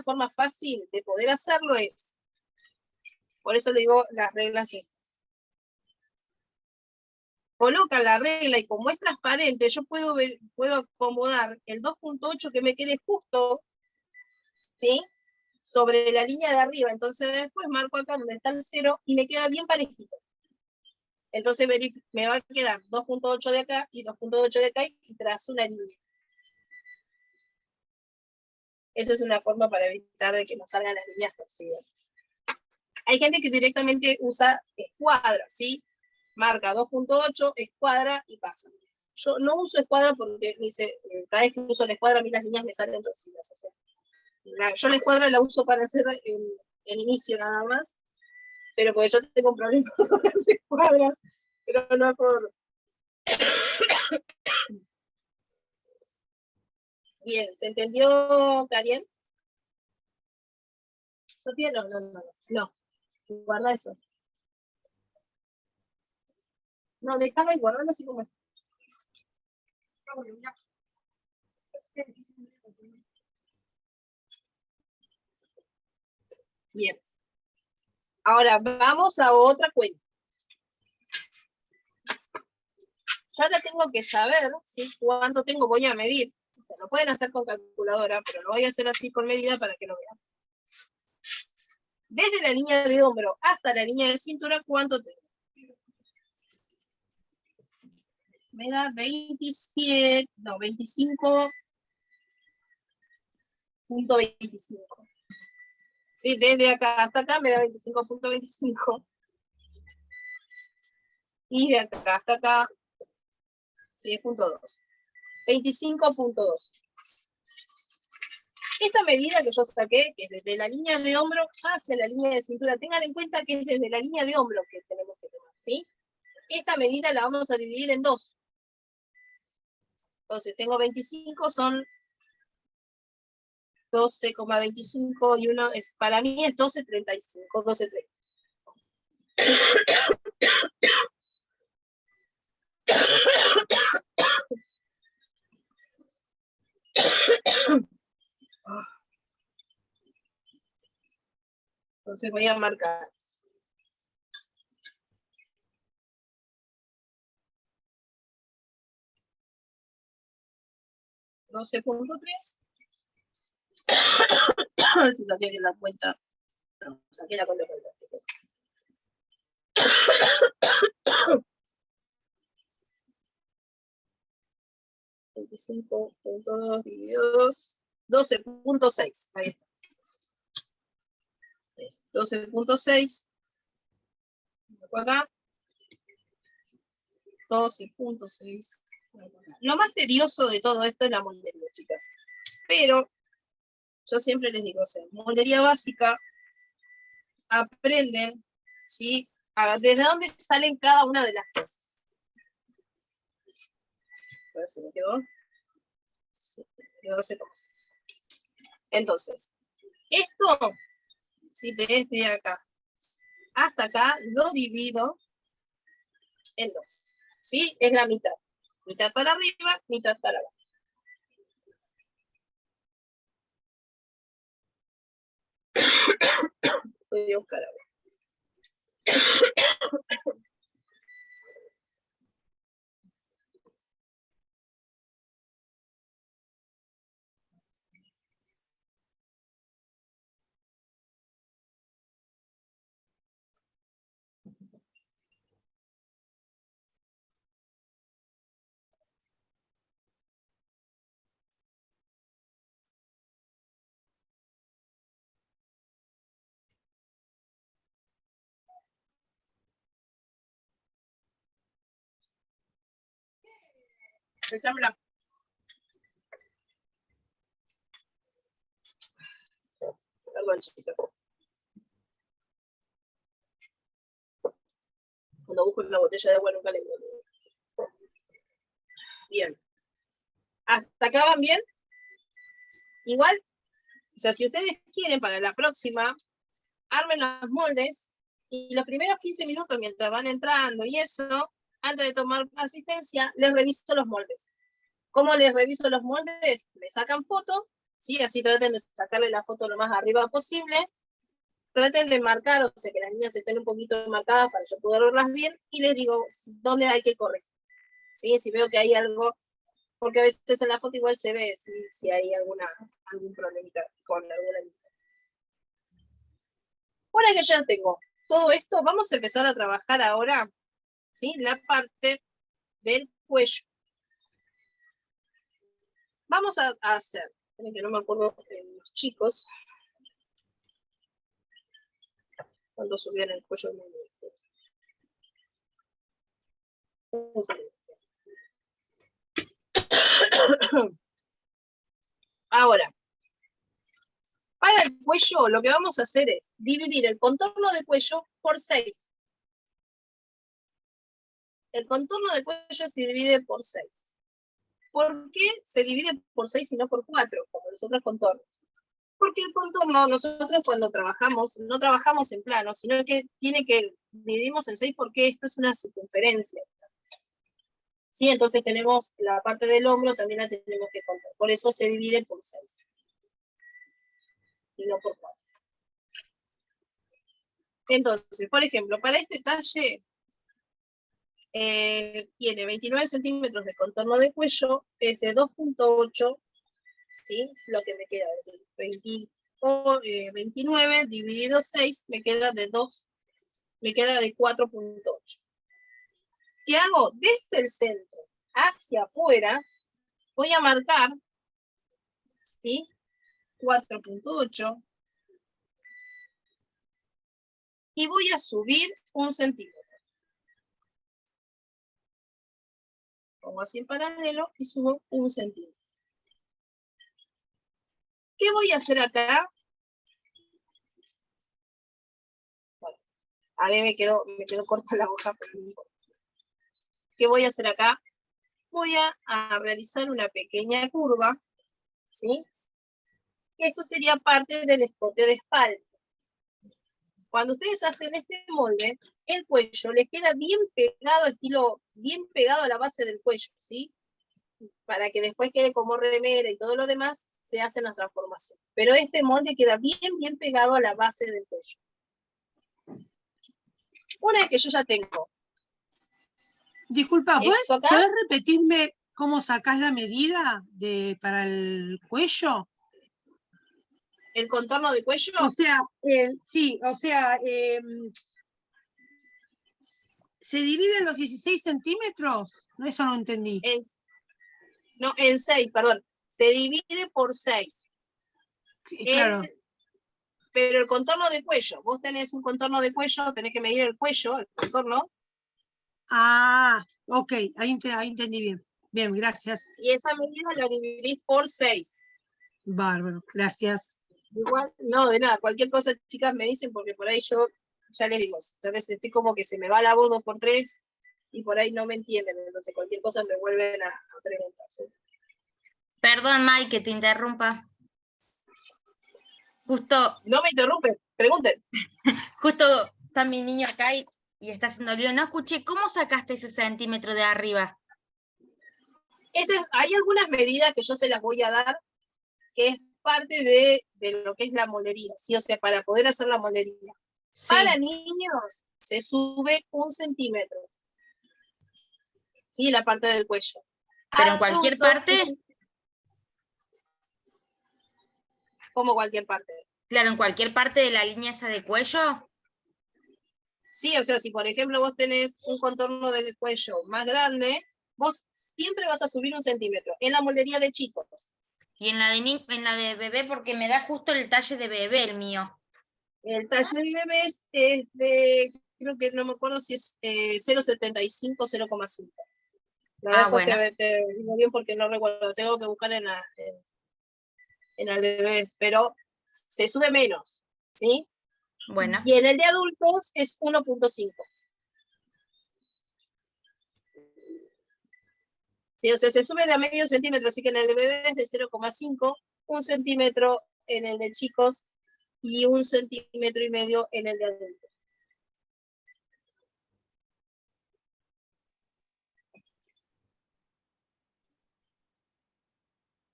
forma fácil de poder hacerlo es, por eso le digo las reglas estas. Coloca la regla y como es transparente, yo puedo acomodar el 2.8 que me quede justo, ¿sí?, sobre la línea de arriba. Entonces después marco acá donde está el 0 y me queda bien parejito. Entonces me va a quedar 2.8 de acá y 2.8 de acá y trazo una línea. Esa es una forma para evitar de que nos salgan las líneas torcidas. Hay gente que directamente usa escuadra, ¿sí? Marca 2.8, escuadra y pasa. Yo no uso escuadra porque cada vez que uso la escuadra a mí las líneas me salen torcidas. O sea, yo la escuadra la uso para hacer el inicio nada más, pero porque yo tengo un problema con las escuadras, pero no por... Bien, ¿se entendió, Karen? Sofía, no. Guarda eso. No, déjalo y guardalo así como es. Bien. Ahora vamos a otra cuenta. Yo ahora tengo que saber, ¿sí?, cuánto tengo, voy a medir. O sea, lo pueden hacer con calculadora, pero lo voy a hacer así con medida para que lo vean. Desde la línea de hombro hasta la línea de cintura, ¿cuánto tengo? Me da 25.25. Sí, desde acá hasta acá me da 25.25. Y de acá hasta acá, sí, es punto 2. 25.2. Esta medida que yo saqué, que es desde la línea de hombro hacia la línea de cintura, tengan en cuenta que es desde la línea de hombro que tenemos que tomar, ¿sí? Esta medida la vamos a dividir en 2. Entonces, tengo 25, son 12,25 y uno es, para mí es 12,35, 12,30. Entonces voy a marcar. 12.3. Si saqué la cuenta. No, saqué la cuenta. 25.2 dividido 2, 12.6. Ahí está. 12.6. Acá. 12.6. Lo más tedioso de todo esto es la moldería, chicas. Pero yo siempre les digo, o sea, moldería básica, aprenden, ¿sí? Desde dónde salen cada una de las cosas. A ver si me quedó. Sí, me quedó 12,6. Entonces, esto, si desde acá hasta acá, lo divido en 2. ¿Sí? Es la mitad. Mitad para arriba, mitad para abajo. Voy a buscar ahora. Échamela. Perdón, chicas. Cuando busco una botella de agua nunca le encuentro. Bien. ¿Hasta acá van bien? Igual, o sea, si ustedes quieren para la próxima, armen los moldes y los primeros 15 minutos mientras van entrando y eso, antes de tomar asistencia, les reviso los moldes. ¿Cómo les reviso los moldes? Me sacan foto, ¿sí? Así traten de sacarle la foto lo más arriba posible. Traten de marcar, o sea, que las niñas estén un poquito marcadas para yo poder verlas bien, y les digo dónde hay que corregir. ¿Sí? Si veo que hay algo, porque a veces en la foto igual se ve si hay algún problemita con alguna niña. Ahora que ya tengo todo esto, vamos a empezar a trabajar ahora, ¿sí? La parte del cuello. Vamos a hacer, que no me acuerdo los chicos, cuando subían el cuello del muñeco. Ahora, para el cuello lo que vamos a hacer es dividir el contorno de cuello por 6. El contorno de cuello se divide por 6. ¿Por qué se divide por 6 y no por 4, como los otros contornos? Porque el contorno, nosotros cuando trabajamos, no trabajamos en plano, sino que dividimos en 6 porque esto es una circunferencia. ¿Sí? Entonces tenemos la parte del hombro, también la tenemos que contar. Por eso se divide por 6. Y no por 4. Entonces, por ejemplo, para este talle, tiene 29 centímetros de contorno de cuello, es de 2.8, ¿sí? Lo que me queda de 29 dividido 6 me queda de 4.8. ¿Qué hago? Desde el centro hacia afuera voy a marcar, ¿sí? 4.8 y voy a subir 1 centímetro. Pongo así en paralelo y subo 1 centímetro. ¿Qué voy a hacer acá? Bueno, a mí me quedó corta la hoja, pero no importa. ¿Qué voy a hacer acá? Voy a realizar una pequeña curva, ¿sí? Esto sería parte del escote de espalda. Cuando ustedes hacen este molde, el cuello les queda bien pegado, bien pegado a la base del cuello, ¿sí? Para que después quede como remera y todo lo demás, se hacen las transformaciones. Pero este molde queda bien pegado a la base del cuello. Una vez que yo ya tengo. Disculpa, ¿puedes repetirme cómo sacás la medida para el cuello? ¿El contorno de cuello? O sea, sí, o sea, ¿se divide en los 16 centímetros? No, eso no entendí. En 6, perdón. Se divide por 6. Claro. Pero el contorno de cuello, vos tenés un contorno de cuello, tenés que medir el cuello, el contorno. Ah, ok, ahí entendí bien. Bien, gracias. Y esa medida la dividís por 6. Bárbaro, gracias. Igual, no, de nada, cualquier cosa, chicas, me dicen, porque por ahí yo, ya les digo, a veces estoy como que se me va la voz 2x3 y por ahí no me entienden, entonces cualquier cosa me vuelven a preguntar. ¿Sí? Perdón, Mike, que te interrumpa. Justo No me interrumpen, pregunten. está mi niño acá y está haciendo lío. No escuché, ¿cómo sacaste ese centímetro de arriba? Hay algunas medidas que yo se las voy a dar, que es parte de lo que es la molería, ¿sí? O sea, para poder hacer la molería. Sí. Para niños se sube 1 centímetro. Sí, la parte del cuello. ¿Pero en cualquier parte? Como cualquier parte. Claro, en cualquier parte de la línea esa de cuello. Sí, o sea, si por ejemplo vos tenés un contorno del cuello más grande, vos siempre vas a subir 1 centímetro. En la molería de chicos. Y en la de bebé, porque me da justo el talle de bebé el mío. El talle de bebé es de, creo que no me acuerdo si es 0,75 o 0,5. La verdad bueno. te digo bien porque no recuerdo, tengo que buscar en el de bebés, pero se sube menos, ¿sí? Bueno. Y en el de adultos es 1,5. Sí, o sea, se sube de a medio centímetro, así que en el de bebés es de 0,5, 1 centímetro en el de chicos y 1,5 centímetros en el de adultos.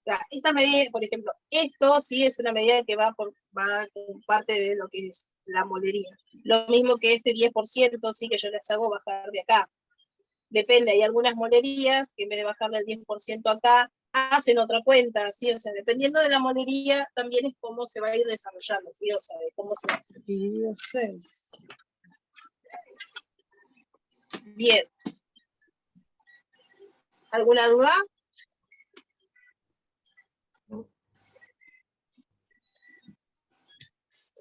O sea, esta medida, por ejemplo, esto sí es una medida que va con parte de lo que es la molería. Lo mismo que este 10%, sí que yo les hago bajar de acá. Depende, hay algunas molerías que en vez de bajarle el 10% acá, hacen otra cuenta, ¿sí? O sea, dependiendo de la molería, también es cómo se va a ir desarrollando, ¿sí? O sea, de cómo se hace. Dividido 6. Bien. ¿Alguna duda?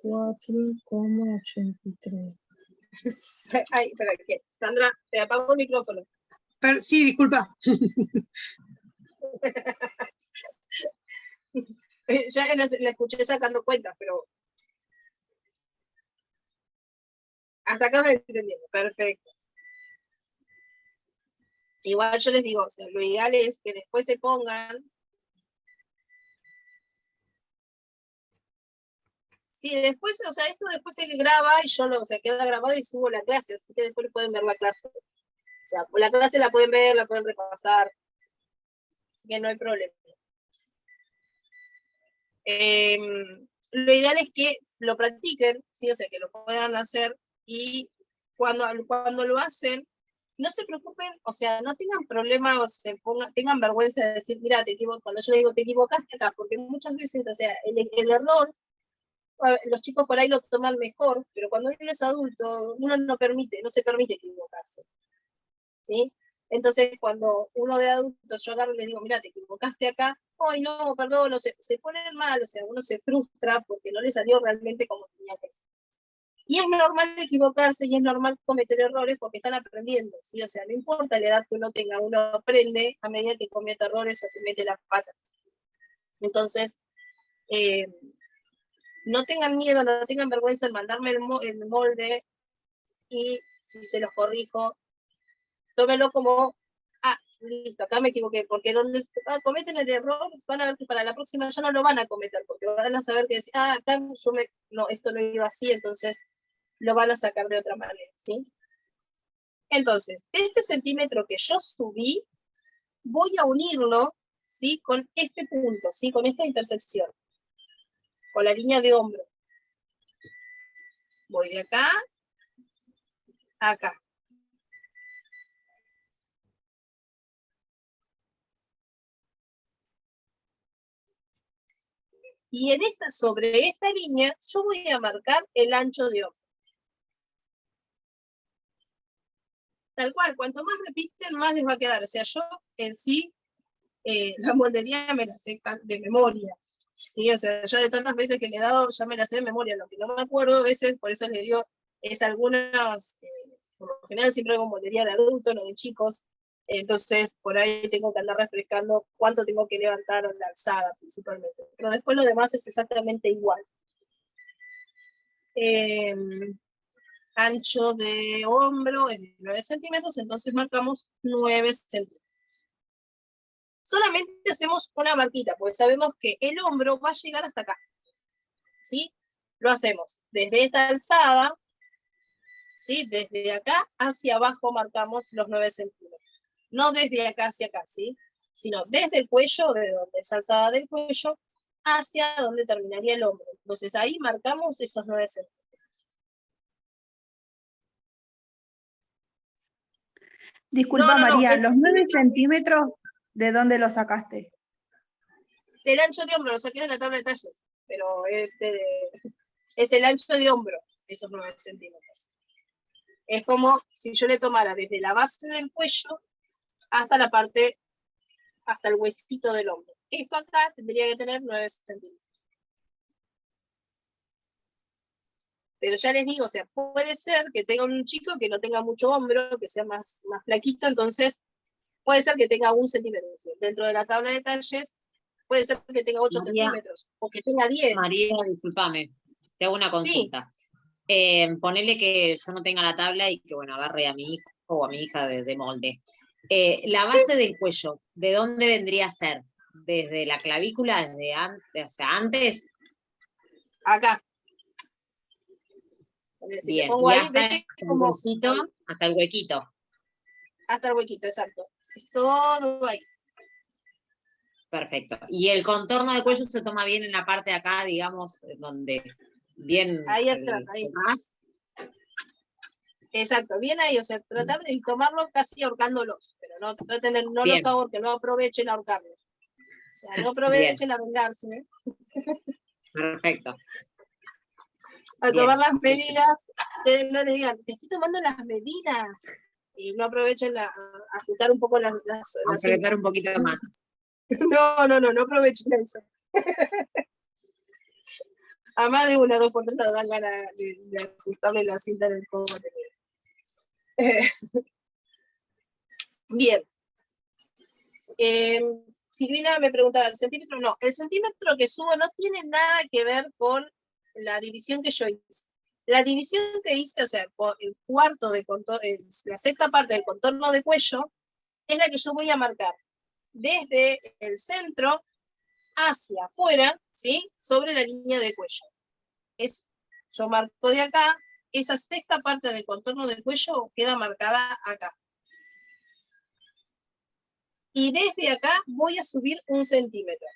$4,83. Ay, espera, ¿qué? Sandra, te apago el micrófono. Sí, disculpa. Ya la escuché sacando cuentas, pero hasta acá me entendiendo. Perfecto. Igual yo les digo, o sea, lo ideal es que después se pongan. Sí, después, o sea, esto después se graba y o sea, queda grabado y subo la clase, así que después pueden ver la clase. O sea, la clase la pueden ver, la pueden repasar. Así que no hay problema. Lo ideal es que lo practiquen, ¿sí? O sea, que lo puedan hacer y cuando lo hacen, no se preocupen, o sea, no tengan problema o tengan vergüenza de decir, mira, cuando yo le digo, te equivocaste acá, porque muchas veces, o sea, el error, los chicos por ahí lo toman mejor, pero cuando uno es adulto, uno no se permite equivocarse, ¿sí? Entonces, cuando uno de adultos, yo agarro y le digo, mira, te equivocaste acá, ay, no, perdón, se ponen mal, o sea, uno se frustra porque no le salió realmente como tenía que ser. Y es normal equivocarse y es normal cometer errores porque están aprendiendo, ¿sí? O sea, no importa la edad que uno tenga, uno aprende a medida que comete errores o que mete las patas. Entonces, no tengan miedo, no tengan vergüenza en mandarme el molde y si se los corrijo, tómenlo como, listo, acá me equivoqué, porque donde cometen el error, van a ver que para la próxima ya no lo van a cometer, porque van a saber que decir, acá no, esto no iba así, entonces lo van a sacar de otra manera, ¿sí? Entonces, este centímetro que yo subí, voy a unirlo, ¿sí? Con este punto, ¿sí? Con esta intersección, con la línea de hombro. Voy de acá a acá. Y sobre esta línea, yo voy a marcar el ancho de hombro. Tal cual, cuanto más repiten, más les va a quedar. O sea, yo en sí, la moldería me la sé de memoria. ¿Sí? O sea, yo de tantas veces que le he dado, ya me la sé de memoria. Lo que no me acuerdo a veces, por eso les digo, es algunas, por lo general siempre hago moldería de adultos, no de chicos. Entonces, por ahí tengo que andar refrescando cuánto tengo que levantar la alzada, principalmente. Pero después lo demás es exactamente igual. Ancho de hombro es 9 centímetros, entonces marcamos 9 centímetros. Solamente hacemos una marquita, porque sabemos que el hombro va a llegar hasta acá. ¿Sí? Lo hacemos desde esta alzada, ¿sí? Desde acá hacia abajo marcamos los 9 centímetros. No desde acá hacia acá, ¿sí? Sino desde el cuello, de donde es alzada del cuello, hacia donde terminaría el hombro. Entonces ahí marcamos esos 9 centímetros. Disculpa, María, los 9 centímetros, ¿de dónde los sacaste? Del ancho de hombro, lo saqué de la tabla de talles, pero es el ancho de hombro, esos 9 centímetros. Es como si yo le tomara desde la base del cuello hasta la parte, hasta el huesito del hombro. Esto acá tendría que tener 9 centímetros. Pero ya les digo, o sea, puede ser que tenga un chico que no tenga mucho hombro, que sea más flaquito, entonces puede ser que tenga 1 centímetro. Dentro de la tabla de talles, puede ser que tenga 8 María, centímetros, o que tenga 10. María, discúlpame, te hago una consulta. Sí. Ponele que yo no tenga la tabla y que, bueno, agarre a mi hijo o a mi hija de molde. La base del cuello, ¿de dónde vendría a ser? ¿Desde la clavícula, desde antes, o sea, antes? Acá. Si Bien, pongo y ahí, hasta el como huesito, hasta el huequito. Hasta el huequito, exacto. Es todo ahí. Perfecto. Y el contorno de cuello se toma bien en la parte de acá, digamos, donde bien ahí atrás, ahí. Más. Exacto, bien ahí, o sea, tratar de tomarlo casi ahorcándolos, pero no traten de, no los ahorquen, no aprovechen a ahorcarlos. O sea, no aprovechen a vengarse. Perfecto. A tomar las medidas, no les digan, te estoy tomando las medidas. Y no aprovechen a ajustar un poco las apretar un poquito más. No aprovechen eso. A más de 1 o 2 por 3 nos dan ganas de ajustarle la cinta en el cogote. Bien. Silvina me preguntaba, ¿el centímetro? No, el centímetro que subo no tiene nada que ver con la división que yo hice. La división que hice, o sea, el cuarto de contorno, la sexta parte del contorno de cuello, es la que yo voy a marcar desde el centro hacia afuera, ¿sí? Sobre la línea de cuello. Yo marco de acá, esa sexta parte del contorno del cuello queda marcada acá. Y desde acá voy a subir 1 centímetro.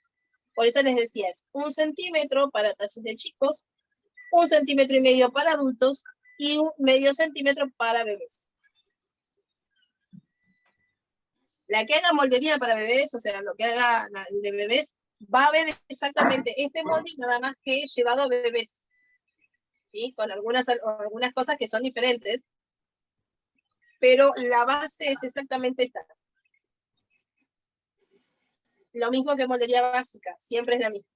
Por eso les decía, es 1 centímetro para talles de chicos, 1,5 centímetros para adultos y 0,5 centímetro para bebés. La que haga moldería para bebés, o sea, lo que haga de bebés, va a ver exactamente este molde, nada más que llevado a bebés. ¿Sí? Con algunas cosas que son diferentes, pero la base es exactamente esta. Lo mismo que moldería básica, siempre es la misma.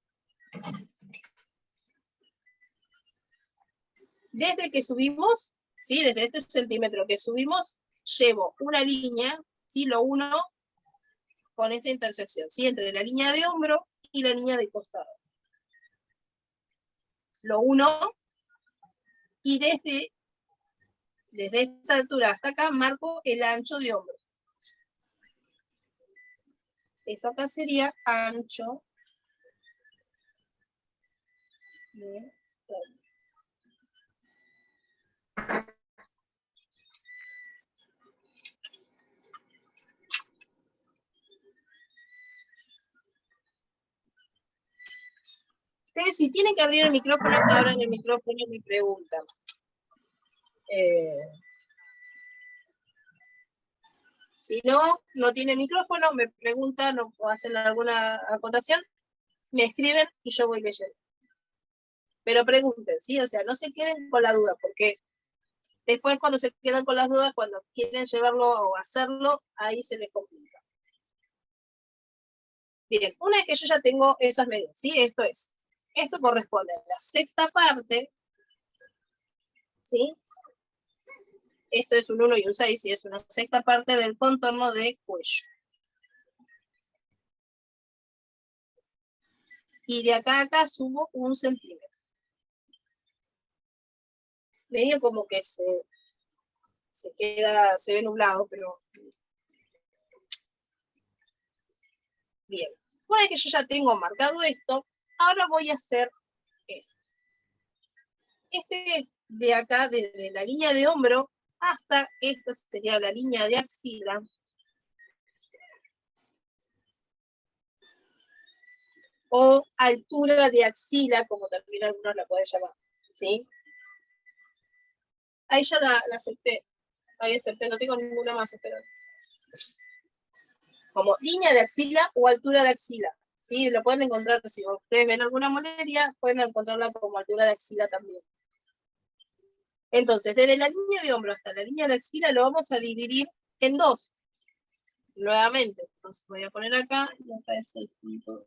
Desde que subimos, ¿sí? Desde este centímetro que subimos, llevo una línea, ¿sí? Lo uno con esta intersección, ¿sí? Entre la línea de hombro y la línea de costado. Lo uno, y desde esta altura hasta acá marco el ancho de hombro. Esto acá sería ancho de hombro. Ustedes si tienen que abrir el micrófono, que abran el micrófono y me preguntan. Si no tiene micrófono, me preguntan o hacen alguna acotación me escriben y yo voy leyendo. Pero pregunten, ¿sí? O sea, no se queden con la duda, porque después cuando se quedan con las dudas, cuando quieren llevarlo o hacerlo, ahí se les complica. Bien, una vez que yo ya tengo esas medidas, ¿sí? Esto corresponde a la sexta parte, ¿sí? Esto es un 1 y un 6, y es una sexta parte del contorno de cuello. Y de acá a acá subo 1 centímetro. Medio como que se ve nublado, pero... Bien. Una vez que yo ya tengo marcado esto, ahora voy a hacer esto. De acá, desde la línea de hombro hasta esta sería la línea de axila. O altura de axila, como también algunos la pueden llamar, ¿sí? Ahí ya la acepté. Ahí acepté, no tengo ninguna más, espera. Como línea de axila o altura de axila, ¿sí? Lo pueden encontrar, si ustedes ven alguna molería, pueden encontrarla como altura de axila también. Entonces, desde la línea de hombro hasta la línea de axila lo vamos a dividir en 2. Nuevamente, entonces voy a poner acá, y acá es el punto.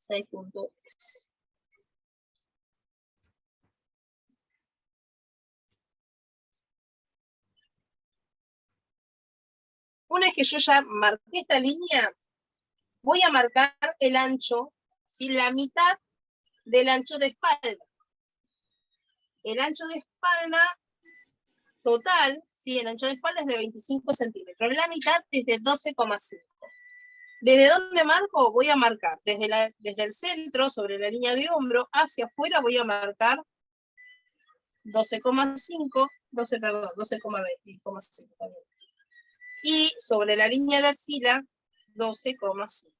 6.3. Una vez que yo ya marqué esta línea, voy a marcar el ancho, ¿sí? La mitad del ancho de espalda. El ancho de espalda total, ¿sí? El ancho de espalda es de 25 centímetros. La mitad es de 12,5. ¿Desde dónde marco? Voy a marcar desde el centro, sobre la línea de hombro, hacia afuera voy a marcar 12,5, 12,5 también. Y sobre la línea de axila, 12,5.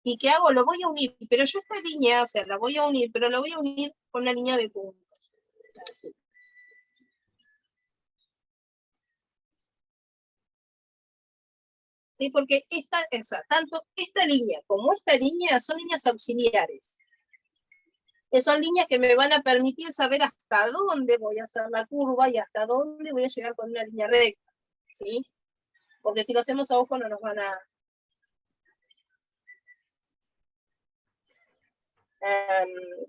¿Y qué hago? Lo voy a unir, pero yo esta línea, o sea, la voy a unir, pero la voy a unir con la línea de puntos. Así. ¿Sí? Porque tanto esta línea como esta línea son líneas auxiliares. Que son líneas que me van a permitir saber hasta dónde voy a hacer la curva y hasta dónde voy a llegar con una línea recta. ¿Sí? Porque si lo hacemos a ojo no nos van a...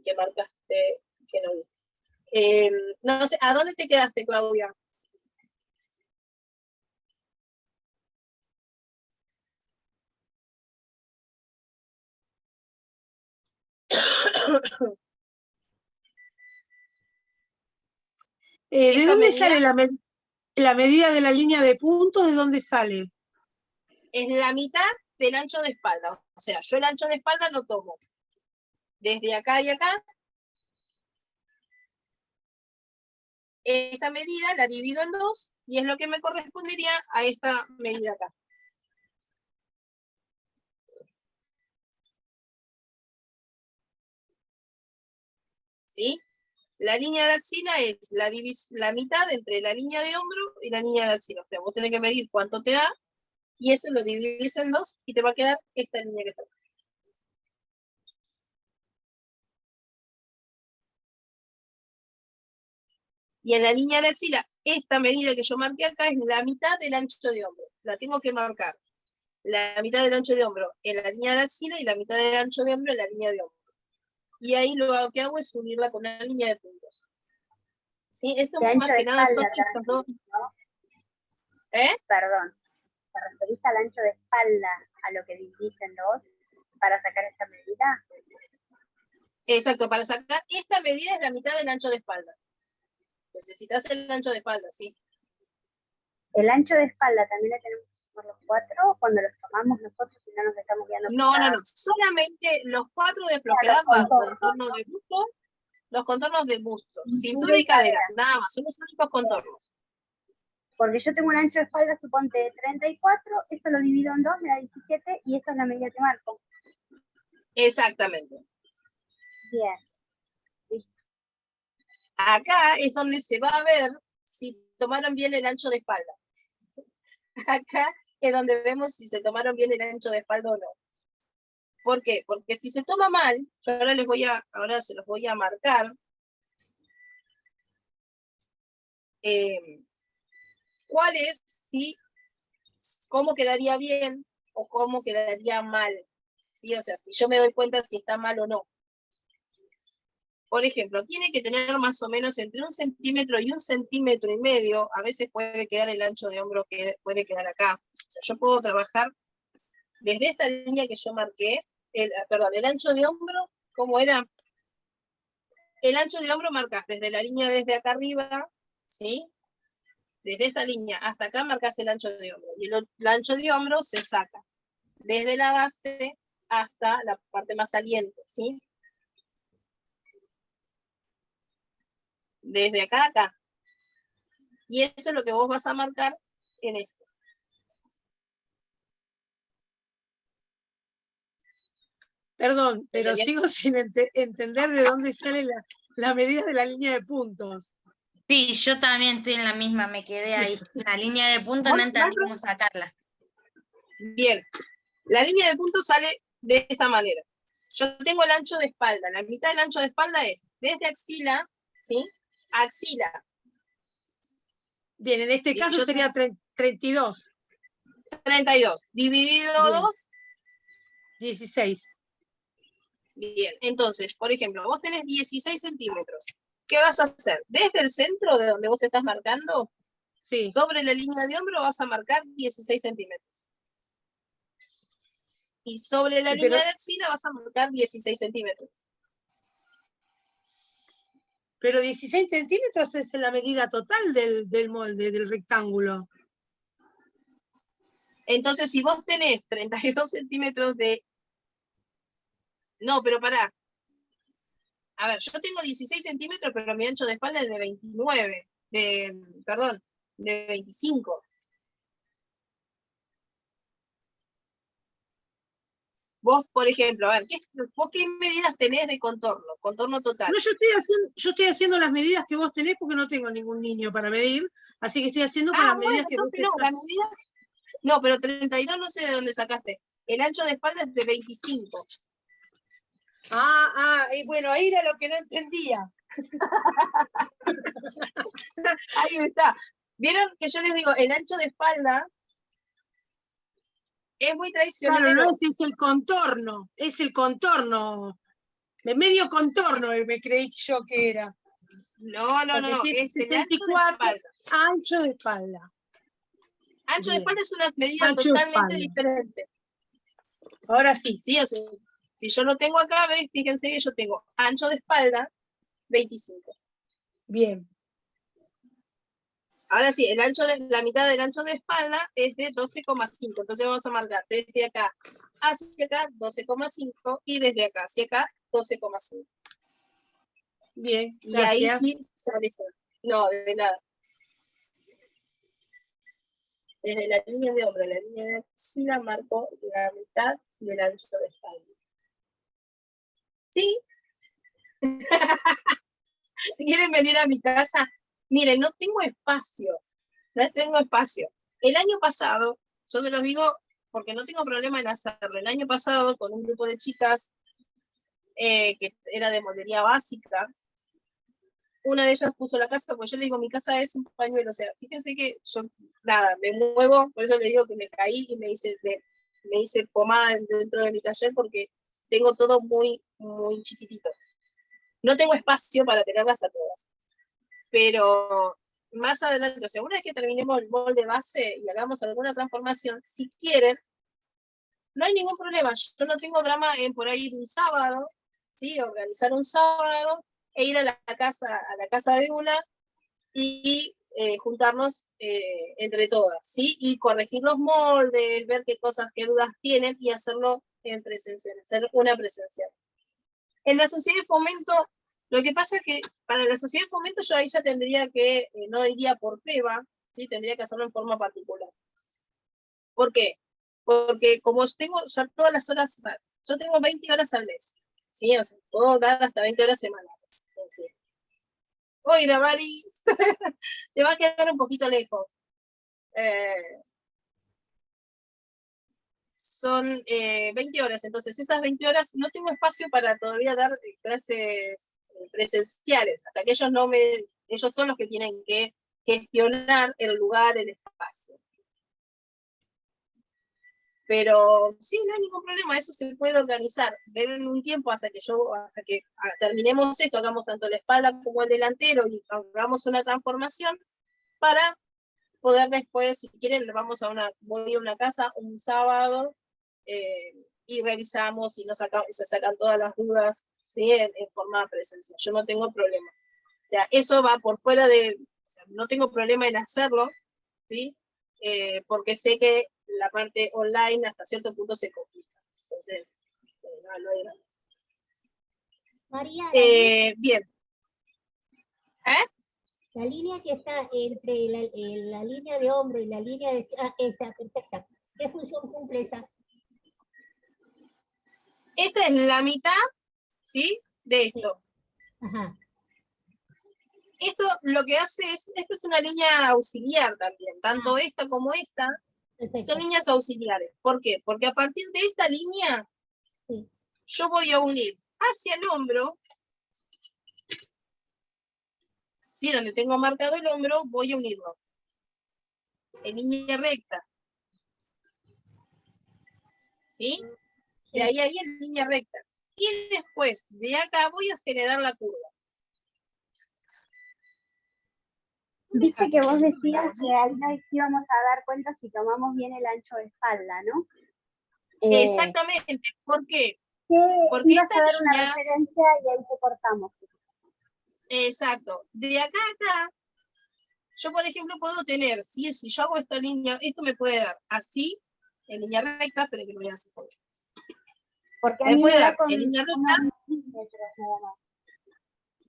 que marcaste, que no vi. No sé, ¿a dónde te quedaste, Claudia? ¿De dónde sale la medida de la línea de puntos? ¿De dónde sale? Es la mitad del ancho de espalda. O sea, yo el ancho de espalda lo tomo desde acá y acá. Esa medida la divido en 2 y es lo que me correspondería a esta medida acá. ¿Sí? La línea de axila es la mitad entre la línea de hombro y la línea de axila. O sea, vos tenés que medir cuánto te da y eso lo dividís en 2 y te va a quedar esta línea que está acá. Y en la línea de axila, esta medida que yo marqué acá es la mitad del ancho de hombro. La tengo que marcar. La mitad del ancho de hombro en la línea de axila y la mitad del ancho de hombro en la línea de hombro. Y ahí lo que hago es unirla con una línea de puntos. ¿Sí? Esto más que nada son estas dos. Perdón, ¿te referís al ancho de espalda a lo que dividís en 2 para sacar esta medida? Exacto, para sacar esta medida es la mitad del ancho de espalda. Necesitas el ancho de espalda, ¿sí? ¿El ancho de espalda también lo tenemos por los 4 cuando los tomamos nosotros y no nos estamos guiando? No, solamente los 4 de floquedad van contornos de busto, los contornos de busto, cintura y cadera, nada más, son los únicos contornos. Porque yo tengo un ancho de espalda, suponte, de 34, esto lo divido en 2, me da 17, y esta es la medida que marco. Exactamente. Bien. Acá es donde se va a ver si tomaron bien el ancho de espalda. Acá es donde vemos si se tomaron bien el ancho de espalda o no. ¿Por qué? Porque si se toma mal, yo ahora se los voy a marcar. ¿Cuál es cómo quedaría bien o cómo quedaría mal? ¿Sí? O sea, si yo me doy cuenta si está mal o no. Por ejemplo, tiene que tener más o menos entre 1 centímetro y 1,5 centímetros. A veces puede quedar el ancho de hombro que puede quedar acá. O sea, yo puedo trabajar desde esta línea que yo marqué, el ancho de hombro, ¿cómo era? El ancho de hombro marcas desde la línea desde acá arriba, ¿sí? Desde esta línea hasta acá marcas el ancho de hombro. Y el ancho de hombro se saca desde la base hasta la parte más saliente, ¿sí? Desde acá a acá. Y eso es lo que vos vas a marcar en esto. Perdón, pero sigo sin entender de dónde sale la medida de la línea de puntos. Sí, yo también estoy en la misma, me quedé ahí. La línea de puntos no entendí cómo sacarla. Bien, la línea de puntos sale de esta manera. Yo tengo el ancho de espalda, la mitad del ancho de espalda es desde axila, ¿sí? Axila. Bien, en este caso sería 32. 32, dividido 2. 16. Bien, entonces, por ejemplo, vos tenés 16 centímetros. ¿Qué vas a hacer? Desde el centro de donde vos estás marcando, sí, sobre la línea de hombro vas a marcar 16 centímetros. Y sobre la línea de axila vas a marcar 16 centímetros. Pero 16 centímetros es la medida total del molde, del rectángulo. Entonces, si vos tenés 32 centímetros de... No, pero pará. A ver, yo tengo 16 centímetros, pero mi ancho de espalda es de 29. De 25. Vos, por ejemplo, a ver, ¿vos qué medidas tenés de contorno? Contorno total. No, yo estoy haciendo las medidas que vos tenés porque no tengo ningún niño para medir, así que estoy haciendo con las medidas que vos tenés. No, pero 32 no sé de dónde sacaste. El ancho de espalda es de 25. Y bueno, ahí era lo que no entendía. Ahí está. ¿Vieron que yo les digo, el ancho de espalda es muy traicionero? Claro, no, es el contorno, medio contorno me creí yo que era. No, es 64, ancho de espalda. Ancho de espalda es una medida totalmente diferente. Ahora sí. Sí, o sea, si yo lo tengo acá, ¿ves? Fíjense que yo tengo ancho de espalda 25. Bien. Ahora sí, la mitad del ancho de espalda es de 12,5. Entonces vamos a marcar desde acá hacia acá 12,5 y desde acá hacia acá 12,5. Bien, y gracias. ahí sí sale eso. No, de nada. Desde la línea de hombro a la línea de axila marco la mitad del ancho de espalda. ¿Sí? ¿Quieren venir a mi casa? Miren, no tengo espacio. No tengo espacio. El año pasado, yo se los digo porque no tengo problema en hacerlo. El año pasado, con un grupo de chicas que era de moldería básica, una de ellas puso la casa, porque yo le digo, mi casa es un pañuelo. O sea, fíjense que yo, nada, me muevo, por eso le digo que me caí y me hice pomada dentro de mi taller porque tengo todo muy, muy chiquitito. No tengo espacio para tenerlas a todas. Pero más adelante, o sea, una vez que terminemos el molde base y hagamos alguna transformación, si quieren, no hay ningún problema. Yo no tengo drama en por ahí ir un sábado, ¿sí? Organizar un sábado e ir a la casa de una y juntarnos entre todas, ¿sí? Y corregir los moldes, ver qué dudas tienen y hacerlo en presencial, hacer una presencial. En la sociedad de fomento, lo que pasa es que para la sociedad de fomento yo ahí ya tendría que, no iría por PEBA, ¿sí? Tendría que hacerlo en forma particular. ¿Por qué? Porque como tengo ya todas las horas, yo tengo 20 horas al mes, ¿sí? O sea, puedo dar hasta 20 horas semanales. ¿Sí? Oye, Damaris, te va a quedar un poquito lejos. Son 20 horas, entonces esas 20 horas no tengo espacio para todavía dar clases presenciales, hasta que ellos son los que tienen que gestionar el lugar, el espacio. Pero sí, no hay ningún problema, eso se puede organizar. Deben un tiempo hasta que terminemos esto, hagamos tanto la espalda como el delantero y hagamos una transformación para poder después, si quieren, voy a una casa un sábado y revisamos y se sacan todas las dudas, ¿sí? en forma presencial. Yo no tengo problema. O sea, eso va por fuera o sea, no tengo problema en hacerlo, ¿sí? Porque sé que la parte online hasta cierto punto se complica. Entonces, no hay nada. María, bien. la línea que está entre la línea de hombro y la línea de... esa, perfecta. ¿Qué función cumple esa? Esta es la mitad, ¿sí? De esto. Ajá. Esto lo que hace esto es una línea auxiliar también, tanto esta como esta, son líneas auxiliares. ¿Por qué? Porque a partir de esta línea, yo voy a unir hacia el hombro, ¿sí? Donde tengo marcado el hombro, voy a unirlo en línea recta. ¿Sí? De ahí en línea recta. Y después, de acá voy a generar la curva. Viste que vos decías que ahí nos íbamos a dar cuenta si tomamos bien el ancho de espalda, ¿no? Exactamente. ¿Por qué? Porque ibas a dar una referencia y ahí te cortamos. Exacto. De acá a acá, yo por ejemplo puedo tener, si yo hago esta línea, esto me puede dar así, en línea recta, pero que lo voy a hacer por ahí. Porque me puede dar en línea recta,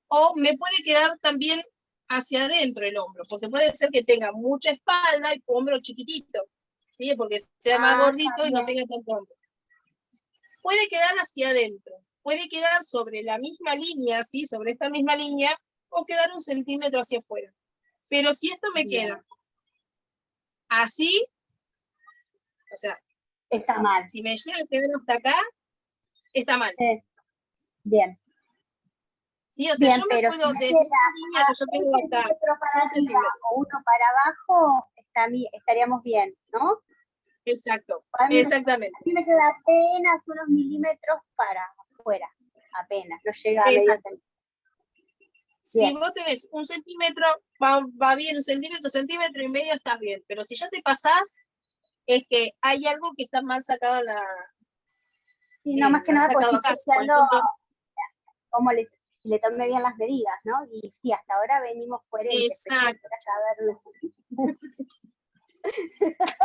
o me puede quedar también hacia adentro el hombro, porque puede ser que tenga mucha espalda y hombro chiquitito, ¿sí? Porque sea más gordito y no tenga tanto hombro. Puede quedar hacia adentro, puede quedar sobre la misma línea, ¿sí? Sobre esta misma línea, o quedar 1 centímetro hacia afuera. Pero si esto me queda así, o sea, está mal. Si me llega a quedar hasta acá, está mal. Bien. Sí, o sea, bien, yo me puedo, desde esta línea que yo tengo acá, para arriba o uno para abajo, estaríamos bien, ¿no? Exacto, exactamente. A mí me queda apenas unos milímetros para afuera, apenas, no llega a medio centímetro. Si vos tenés 1 centímetro, va bien, 1 centímetro, 1,5 centímetros, estás bien. Pero si ya te pasás, es que hay algo que está mal sacado en la... Sí, no, más que nada porque estoy chequeando cómo le tomé bien las medidas, ¿no? Y sí, hasta ahora venimos coherentes. Exacto.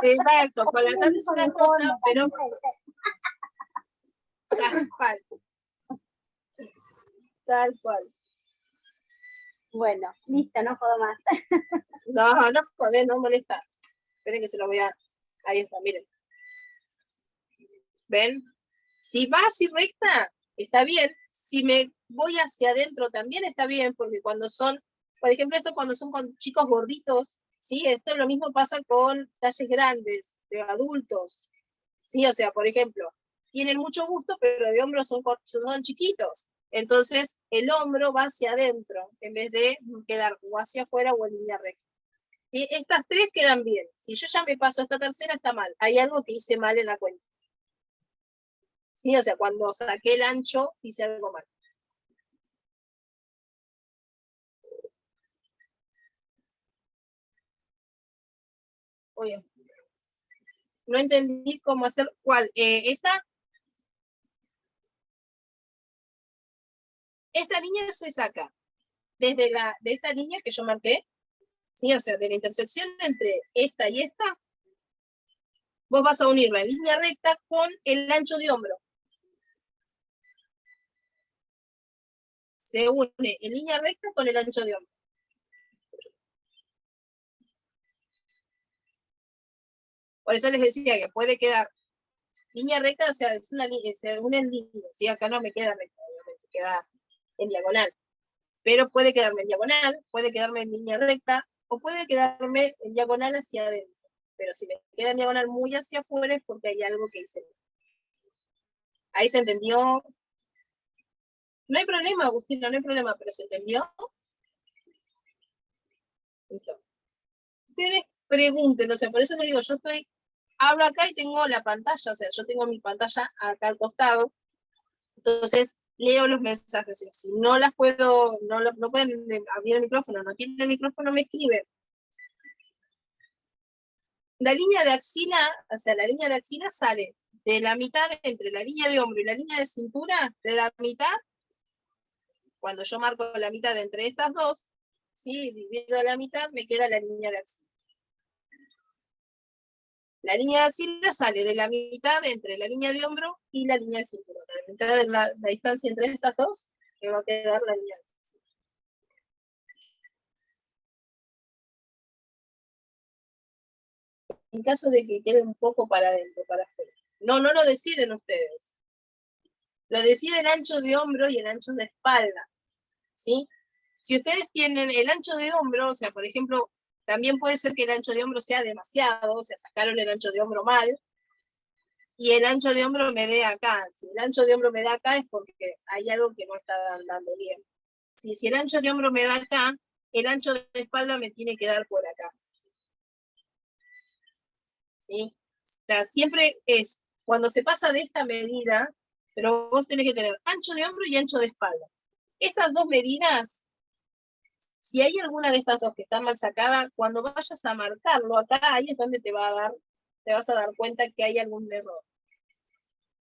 Exacto, con la tanda es una cosa, pero... Tal cual. Tal cual. Bueno, listo, no puedo más. No podés, no molesta. Esperen que se lo voy a... Ahí está, miren. ¿Ven? Si va así recta, está bien. Si me voy hacia adentro también está bien, porque cuando son, por ejemplo, esto cuando son con chicos gorditos, ¿sí? Esto lo mismo pasa con talles grandes, de adultos, ¿sí? O sea, por ejemplo, tienen mucho gusto, pero de hombros son chiquitos. Entonces, el hombro va hacia adentro, en vez de quedar o hacia afuera o en línea recta. ¿Sí? Estas 3 quedan bien. Si yo ya me paso a esta tercera, está mal. Hay algo que hice mal en la cuenta. ¿Sí? O sea, cuando saqué el ancho, hice algo mal. Oye, no entendí cómo hacer cuál. Esta línea se saca de esta línea que yo marqué, ¿sí? O sea, de la intersección entre esta y esta, vos vas a unir la línea recta con el ancho de hombro. Se une en línea recta con el ancho de hombro. Por eso les decía que puede quedar línea recta, o sea, es una línea, ¿sí? Acá no me queda recta, obviamente, queda en diagonal. Pero puede quedarme en diagonal, puede quedarme en línea recta, o puede quedarme en diagonal hacia adentro. Pero si me queda en diagonal muy hacia afuera es porque hay algo que hice. Ahí se entendió. No hay problema, Agustina, no hay problema, pero ¿se entendió? Listo. Ustedes pregunten, o sea, por eso les digo, yo hablo acá y tengo la pantalla, o sea, yo tengo mi pantalla acá al costado, entonces leo los mensajes, o sea, si no las puedo, no pueden abrir el micrófono, no tienen el micrófono, me escriben. La línea de axila, o sea, la línea de axila sale de la mitad entre la línea de hombro y la línea de cintura, de la mitad, cuando yo marco la mitad entre estas dos, ¿sí? Divido la mitad, me queda la línea de axila. La línea de axila sale de la mitad entre la línea de hombro y la línea de cintura. La mitad de la distancia entre estas dos, me va a quedar la línea de axila. En caso de que quede un poco para adentro, para afuera. No lo deciden ustedes. Lo decide el ancho de hombro y el ancho de espalda, ¿sí? Si ustedes tienen el ancho de hombro, o sea, por ejemplo, también puede ser que el ancho de hombro sea demasiado, o sea, sacaron el ancho de hombro mal, y el ancho de hombro me dé acá. Si el ancho de hombro me da acá es porque hay algo que no está andando bien. Si el ancho de hombro me da acá, el ancho de espalda me tiene que dar por acá. ¿Sí? O sea, siempre es, cuando se pasa de esta medida, pero vos tenés que tener ancho de hombro y ancho de espalda. Estas dos medidas, si hay alguna de estas dos que está mal sacada, cuando vayas a marcarlo acá, ahí es donde te vas a dar cuenta que hay algún error.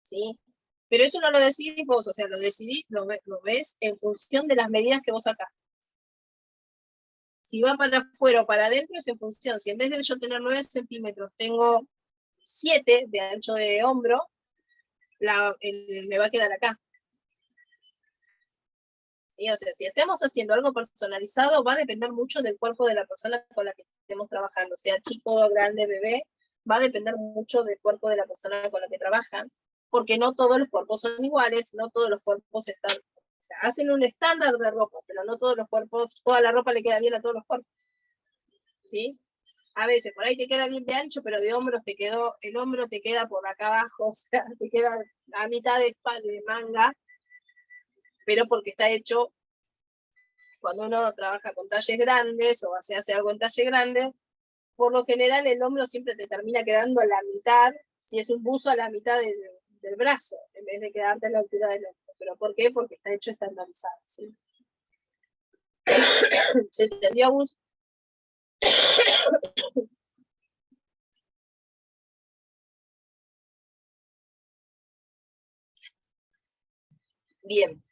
¿Sí? Pero eso no lo decidís vos, o sea, lo ves en función de las medidas que vos sacás. Si va para afuera o para adentro es en función. Si en vez de yo tener 9 centímetros tengo 7 de ancho de hombro, me va a quedar acá. ¿Sí? O sea, si estemos haciendo algo personalizado, va a depender mucho del cuerpo de la persona con la que estemos trabajando. Sea chico, grande, bebé, va a depender mucho del cuerpo de la persona con la que trabajan, porque no todos los cuerpos son iguales, no todos los cuerpos están... O sea, hacen un estándar de ropa, pero no todos los cuerpos, toda la ropa le queda bien a todos los cuerpos. ¿Sí? A veces por ahí te queda bien de ancho, pero de hombros el hombro te queda por acá abajo, o sea, te queda a mitad de manga, pero porque está hecho, cuando uno trabaja con talles grandes o se hace algo en talle grande, por lo general el hombro siempre te termina quedando a la mitad, si es un buzo a la mitad del brazo, en vez de quedarte a la altura del hombro. ¿Pero por qué? Porque está hecho estandarizado, ¿sí? ¿Se entendió, Gus? Bien.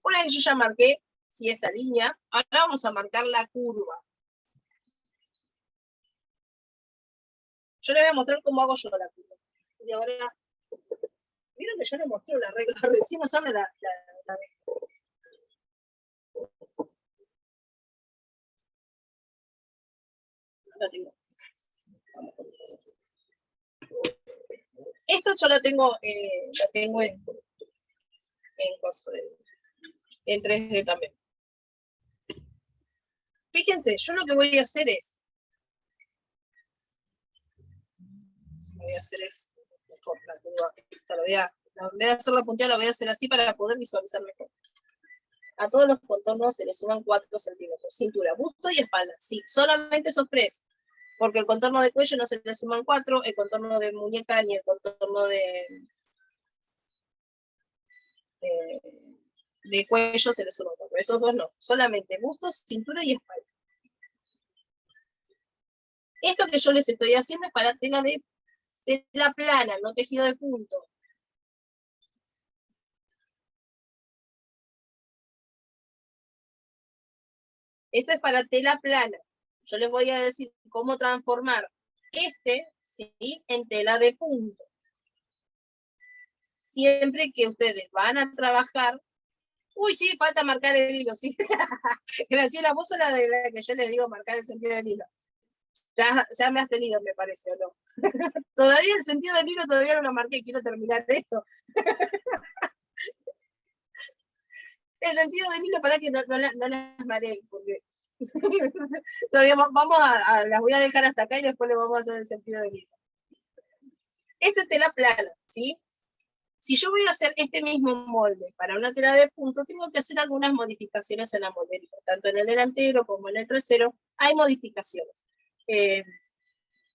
Una vez que yo ya marqué, sí, esta línea, ahora vamos a marcar la curva. Yo les voy a mostrar cómo hago yo la curva. Y ahora, vieron que yo les mostré una regla, recién usando la tengo. Esta yo la tengo en 3D también. Fíjense, yo lo que voy a hacer es, mejor la curva, en vez de hacer la punteada, la voy a hacer así para poder visualizar mejor. A todos los contornos se le suman 4 centímetros, cintura, busto y espalda. Sí, solamente esos 3, porque el contorno de cuello no se le suman 4, el contorno de muñeca ni el contorno de cuello se le suman 4. Esos 2 no, solamente busto, cintura y espalda. Esto que yo les estoy haciendo es para tela de tela plana, no tejido de punto. Esto es para tela plana. Yo les voy a decir cómo transformar ¿sí?, en tela de punto. Siempre que ustedes van a trabajar... Uy, sí, falta marcar el hilo, sí. Graciela, vos sos la de la que yo les digo marcar el sentido del hilo. Ya me has tenido, me parece, ¿o no? Todavía el sentido del hilo todavía no lo marqué, quiero terminar esto. El sentido del hilo, para que no las mareé, porque todavía vamos las voy a dejar hasta acá y después le vamos a hacer el sentido del hilo. Esta es tela plana, ¿sí? Si yo voy a hacer este mismo molde para una tela de punto, tengo que hacer algunas modificaciones en la moldería, tanto en el delantero como en el trasero, hay modificaciones,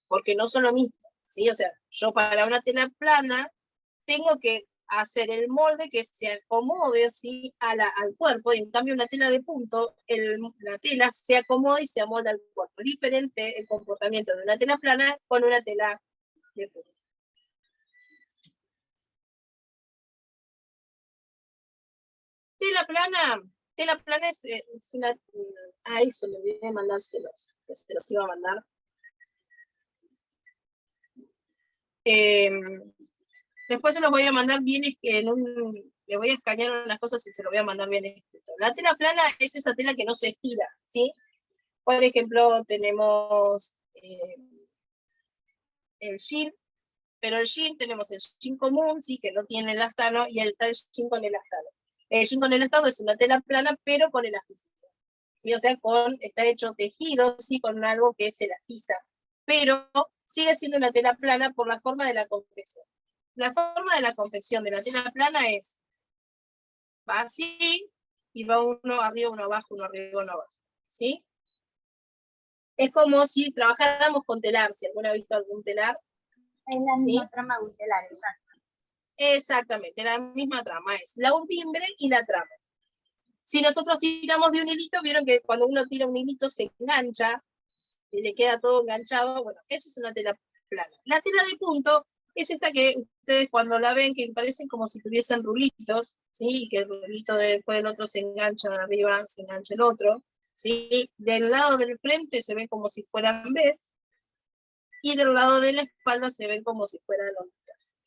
porque no son lo mismo, ¿sí? O sea, yo para una tela plana tengo que hacer el molde que se acomode así al cuerpo, y en cambio una tela de punto, la tela se acomoda y se amolda al cuerpo. Es diferente el comportamiento de una tela plana con una tela de punto. Tela plana es una... Ahí se me olvidé mandárselos, que se los iba a mandar. Después se los voy a mandar bien le voy a escanear unas cosas y se los voy a mandar bien escrito. La tela plana es esa tela que no se estira, ¿sí? Por ejemplo, tenemos el jean, pero el jean tenemos el jean común, sí, que no tiene elastano, y está el jean con elastano. El jean con elastano es una tela plana, pero con elasticidad. ¿Sí? O sea, está hecho tejido, sí, con algo que se elastiza, pero sigue siendo una tela plana por la forma de la confección. La forma de la confección de la tela plana va así, y va uno arriba, uno abajo, uno arriba, uno abajo, ¿sí? Es como si trabajáramos con telar, si alguna ha visto algún telar. Es la misma trama de un telar, exacto. Exactamente, la misma trama es la urdimbre y la trama. Si nosotros tiramos de un hilito, vieron que cuando uno tira un hilito se engancha, se le queda todo enganchado, bueno, eso es una tela plana. La tela de punto es esta que ustedes cuando la ven, que parecen como si tuviesen rulitos, ¿sí? Y que el rulito después del otro se engancha arriba, se engancha el otro, ¿sí? Del lado del frente se ven como si fueran Bs, y del lado de la espalda se ven como si fueran lonjitas.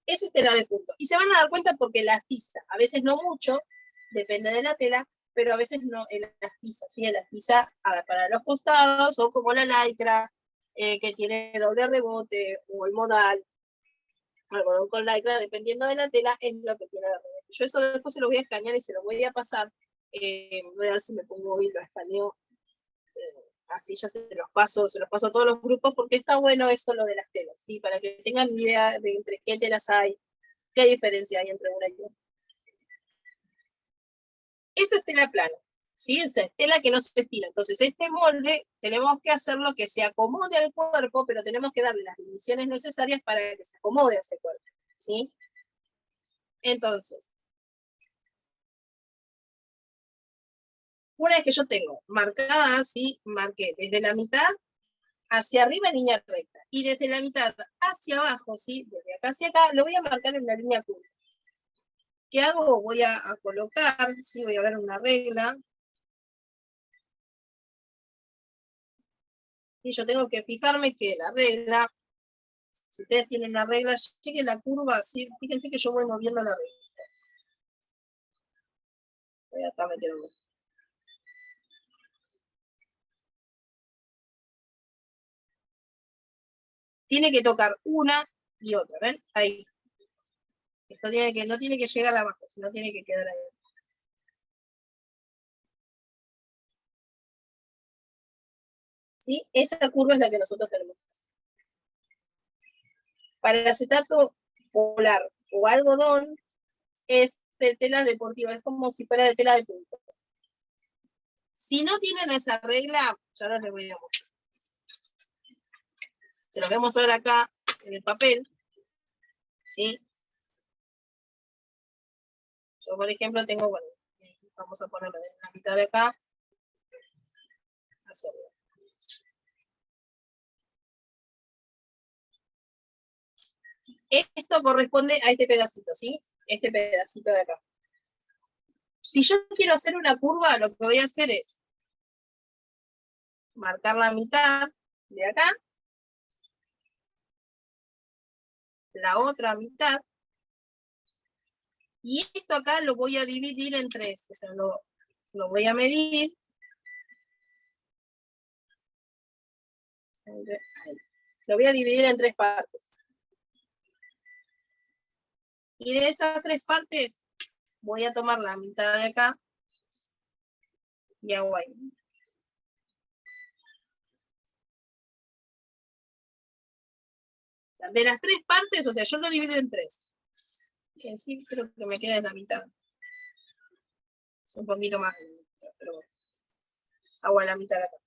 Esa es tela de punto. Y se van a dar cuenta porque elastiza, a veces no mucho, depende de la tela, pero a veces no elastiza, ¿sí? Elastiza para los costados, o como la lycra, que tiene doble rebote, o el modal, algodón con lycra, dependiendo de la tela, es lo que tiene de rebote. Yo eso después se lo voy a escanear y se lo voy a pasar. Voy a ver si me pongo y lo escaneo. Así ya se los paso a todos los grupos, porque está bueno eso lo de las telas, ¿sí? Para que tengan idea de entre qué telas hay, qué diferencia hay entre una y otra. Esto es tela plana, ¿sí? Es tela que no se estira. Entonces, este molde tenemos que hacerlo que se acomode al cuerpo, pero tenemos que darle las dimensiones necesarias para que se acomode a ese cuerpo, ¿sí? Entonces, una vez que yo tengo marcada así, marqué desde la mitad hacia arriba en línea recta, y desde la mitad hacia abajo, ¿sí? Desde acá hacia acá, lo voy a marcar en una línea curva. ¿Qué hago? Voy a colocar, ¿sí? Voy a ver una regla. Y yo tengo que fijarme que la regla, si ustedes tienen la regla, llegue la curva, ¿sí? Fíjense que yo voy moviendo la regla. Acá me quedo. Tiene que tocar una y otra, ¿ven? Ahí. Esto no tiene que llegar abajo, sino tiene que quedar ahí. ¿Sí? Esa curva es la que nosotros tenemos que hacer. Para el acetato polar o algodón, es de tela deportiva, es como si fuera de tela de punto. Si no tienen esa regla, ya ahora les voy a mostrar. Se los voy a mostrar acá en el papel, ¿sí? Yo, por ejemplo, tengo, bueno, vamos a ponerlo de la mitad de acá hacia arriba. Esto corresponde a este pedacito, ¿sí? Este pedacito de acá. Si yo quiero hacer una curva, lo que voy a hacer es marcar la mitad de acá, la otra mitad, y esto acá lo voy a dividir en 3, o sea, lo voy a medir. Ahí. Lo voy a dividir en 3 partes. Y de esas 3 partes, voy a tomar la mitad de acá y hago ahí. De las 3 partes, o sea, yo lo divido en 3. En sí creo que me queda en la mitad. Es un poquito más, pero bueno. Hago a la mitad de acá.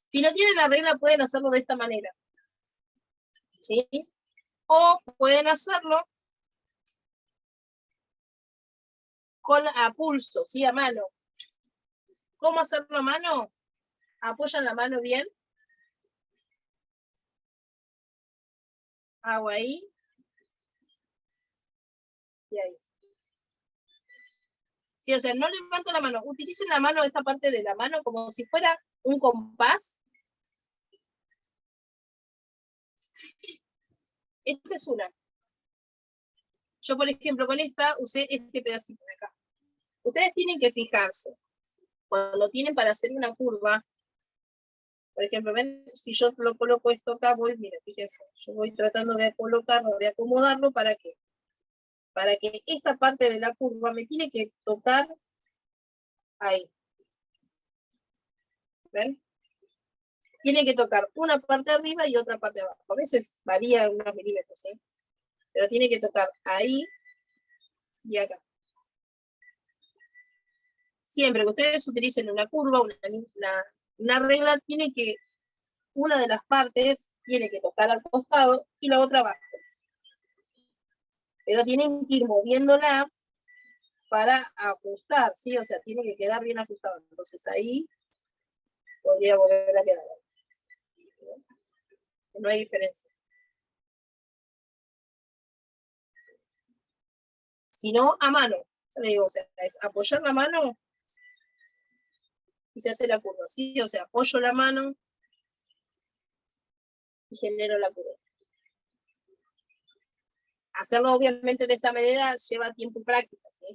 Si no tienen la regla, pueden hacerlo de esta manera. ¿Sí? O pueden hacerlo a pulso, ¿sí? A mano. ¿Cómo hacerlo a mano? Apoyan la mano bien. Hago ahí. Y ahí. Sí, o sea, no levanto la mano. Utilicen la mano, esta parte de la mano, como si fuera un compás. Esta es una. Yo, por ejemplo, con esta usé este pedacito de acá. Ustedes tienen que fijarse. Cuando tienen para hacer una curva, por ejemplo, ven, si yo lo coloco esto acá, mira, fíjense, yo voy tratando de colocarlo, de acomodarlo, ¿para qué? Para que esta parte de la curva me tiene que tocar ahí. ¿Ven? Tiene que tocar una parte arriba y otra parte abajo. A veces varía unos milímetros, ¿sí? Pero tiene que tocar ahí y acá. Siempre que ustedes utilicen una curva, una regla, tiene que, una de las partes tiene que tocar al costado y la otra abajo. Pero tienen que ir moviéndola para ajustar, ¿sí? O sea, tiene que quedar bien ajustado. Entonces ahí podría volver a quedar. No hay diferencia. Si no, a mano. Yo le digo, o sea, es apoyar la mano y se hace la curva, ¿sí? O sea, apoyo la mano y genero la curva. Hacerlo obviamente de esta manera lleva tiempo y práctica, ¿sí?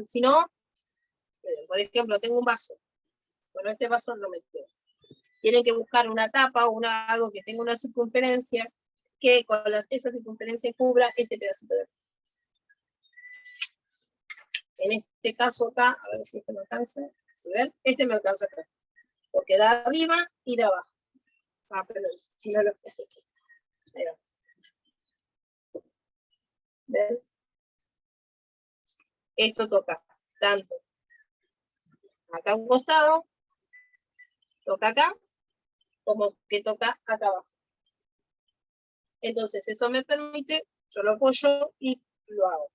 Si no, por ejemplo, tengo un vaso. Bueno, este vaso no me queda. Tienen que buscar una tapa o algo que tenga una circunferencia que con esa circunferencia cubra este pedacito de aquí. En este caso acá, a ver si este me alcanza. ¿Sí ven? Este me alcanza acá. Porque da arriba y de abajo. Ah, pero si no lo ahí va. ¿Ven? Esto toca tanto acá a un costado, toca acá, como que toca acá abajo. Entonces, eso me permite, yo lo apoyo y lo hago.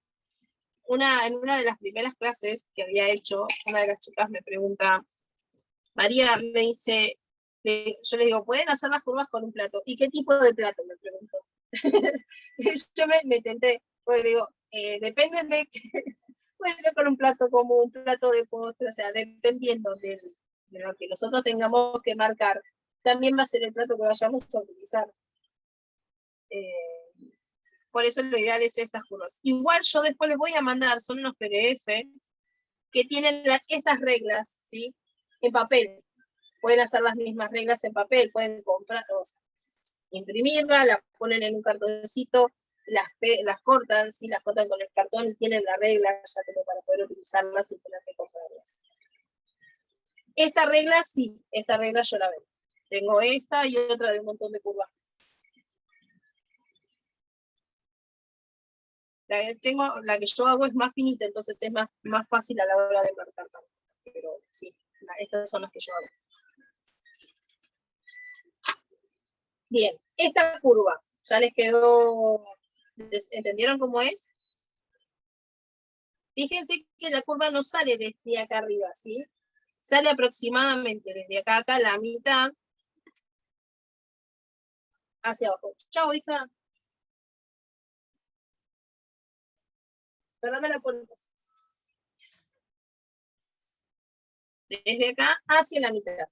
En una de las primeras clases que había hecho, una de las chicas me pregunta, María, me dice, yo le digo, ¿pueden hacer las curvas con un plato? ¿Y qué tipo de plato? Me preguntó. Yo me tenté, pues le digo, depende de puede ser con un plato como un plato de postre, o sea, dependiendo de lo que nosotros tengamos que marcar, también va a ser el plato que vayamos a utilizar. Por eso lo ideal es estas curvas. Igual yo después les voy a mandar, son unos PDF que tienen estas reglas, ¿sí? En papel. Pueden hacer las mismas reglas en papel, pueden comprar, o sea, imprimirla, la ponen en un cartoncito, las cortan, ¿sí? Las cortan con el cartón y tienen la regla ya como para poder utilizarlas sin tener que comprarlas. Esta regla sí, esta regla yo la veo. Tengo esta y otra de un montón de curvas. La que yo hago es más finita, entonces es más fácil a la hora de marcar. Pero sí, estas son las que yo hago. Bien, esta curva, ¿ya les quedó? ¿Entendieron cómo es? Fíjense que la curva no sale desde acá arriba, ¿sí? Sale aproximadamente desde acá a acá, la mitad, hacia abajo. Chao, hija. Cerrame la puerta. Desde acá hacia la mitad.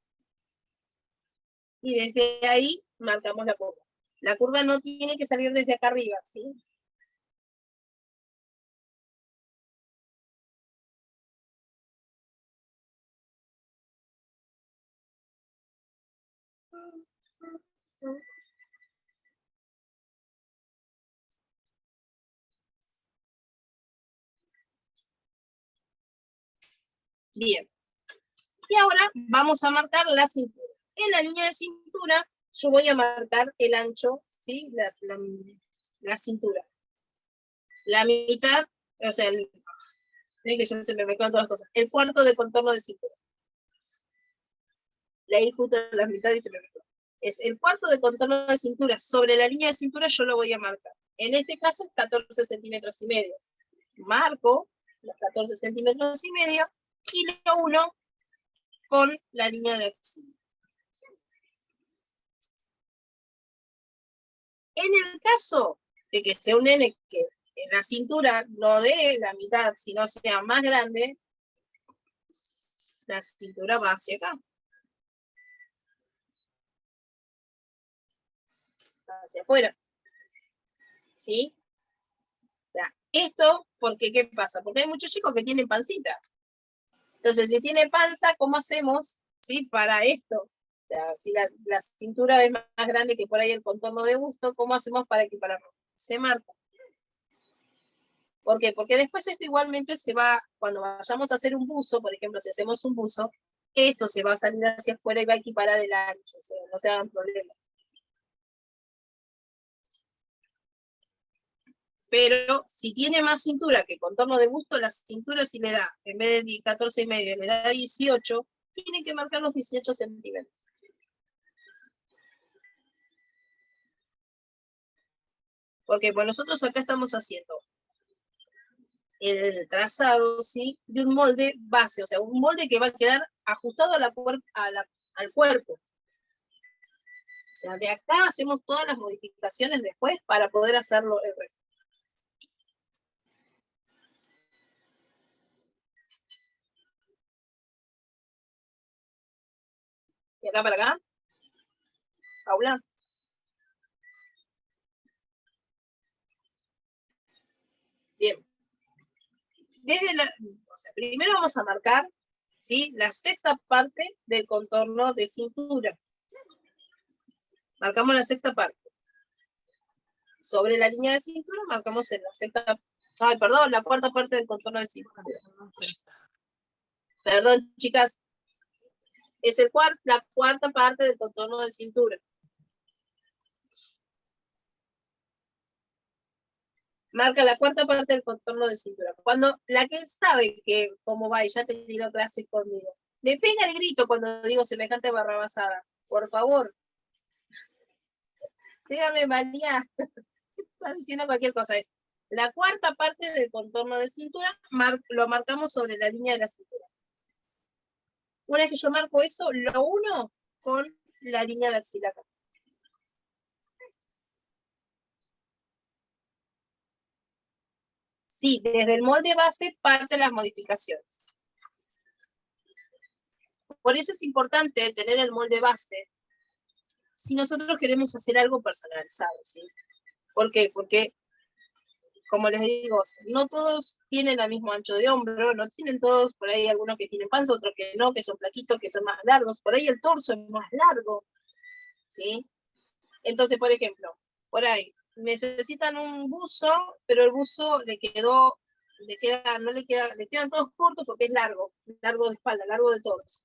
Y desde ahí marcamos la curva. La curva no tiene que salir desde acá arriba, ¿sí? Bien. Y ahora vamos a marcar la cintura. En la línea de cintura yo voy a marcar el ancho, ¿sí? La cintura. La mitad, o sea, que ya se me mezclan todas las cosas. El cuarto de contorno de cintura. Leí justo la mitad y se me mezcló. Es el cuarto de contorno de cintura. Sobre la línea de cintura yo lo voy a marcar. En este caso es 14 centímetros y medio. Marco los 14 centímetros y medio y lo uno con la línea de axila. En el caso de que sea un nene que en la cintura no dé la mitad, sino sea más grande, la cintura va hacia acá. Hacia afuera. ¿Sí? O sea, esto, porque ¿qué pasa? Porque hay muchos chicos que tienen pancita. Entonces, si tiene panza, ¿cómo hacemos? ¿Sí? Para esto. O sea, si la cintura es más grande que por ahí el contorno de busto, ¿cómo hacemos para equipararlo? Se marca. ¿Por qué? Porque después esto igualmente se va, cuando vayamos a hacer un buzo, por ejemplo, si hacemos un buzo, esto se va a salir hacia afuera y va a equiparar el ancho, o sea, no se hagan problemas. Pero si tiene más cintura que contorno de busto, la cintura si le da, en vez de 14 y medio, le da 18, tiene que marcar los 18 centímetros. Porque pues nosotros acá estamos haciendo el trazado, ¿sí? De un molde base, o sea, un molde que va a quedar ajustado al cuerpo. O sea, de acá hacemos todas las modificaciones después para poder hacerlo el resto. Y acá para acá. Paula. Bien. O sea, primero vamos a marcar, ¿sí? La sexta parte del contorno de cintura. Marcamos la sexta parte. Sobre la línea de cintura marcamos en la sexta, la cuarta parte del contorno de cintura. Perdón, chicas. Es la cuarta parte del contorno de cintura. Marca la cuarta parte del contorno de cintura. Cuando la que sabe que cómo va y ya ha tenido clases conmigo, me pega el grito cuando digo semejante barrabasada. Por favor. Dígame, María. Está diciendo cualquier cosa. Es la cuarta parte del contorno de cintura, lo marcamos sobre la línea de la cintura. Una vez que yo marco eso, lo uno con la línea de axila acá. Sí, desde el molde base parte las modificaciones. Por eso es importante tener el molde base si nosotros queremos hacer algo personalizado, ¿sí? ¿Por qué? Porque, como les digo, no todos tienen el mismo ancho de hombro, no tienen todos, por ahí algunos que tienen panza, otros que no, que son flaquitos, que son más largos, por ahí el torso es más largo, ¿sí? Entonces, por ejemplo, por ahí, necesitan un buzo, pero el buzo le quedan todos cortos porque es largo de espalda, largo de torso.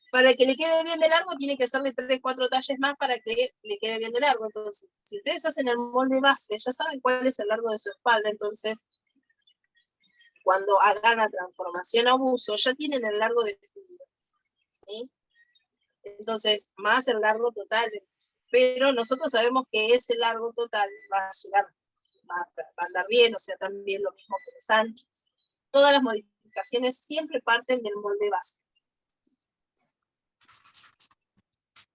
Para que le quede bien de largo, tiene que hacerle 3, 4 talles más para que le quede bien de largo. Entonces, si ustedes hacen el molde base, ya saben cuál es el largo de su espalda. Entonces, cuando hagan la transformación a buzo, ya tienen el largo definido, ¿sí? Entonces, más el largo total. Pero nosotros sabemos que ese largo total va a llegar, va a andar bien, o sea, también lo mismo que los anchos. Todas las modificaciones siempre parten del molde base.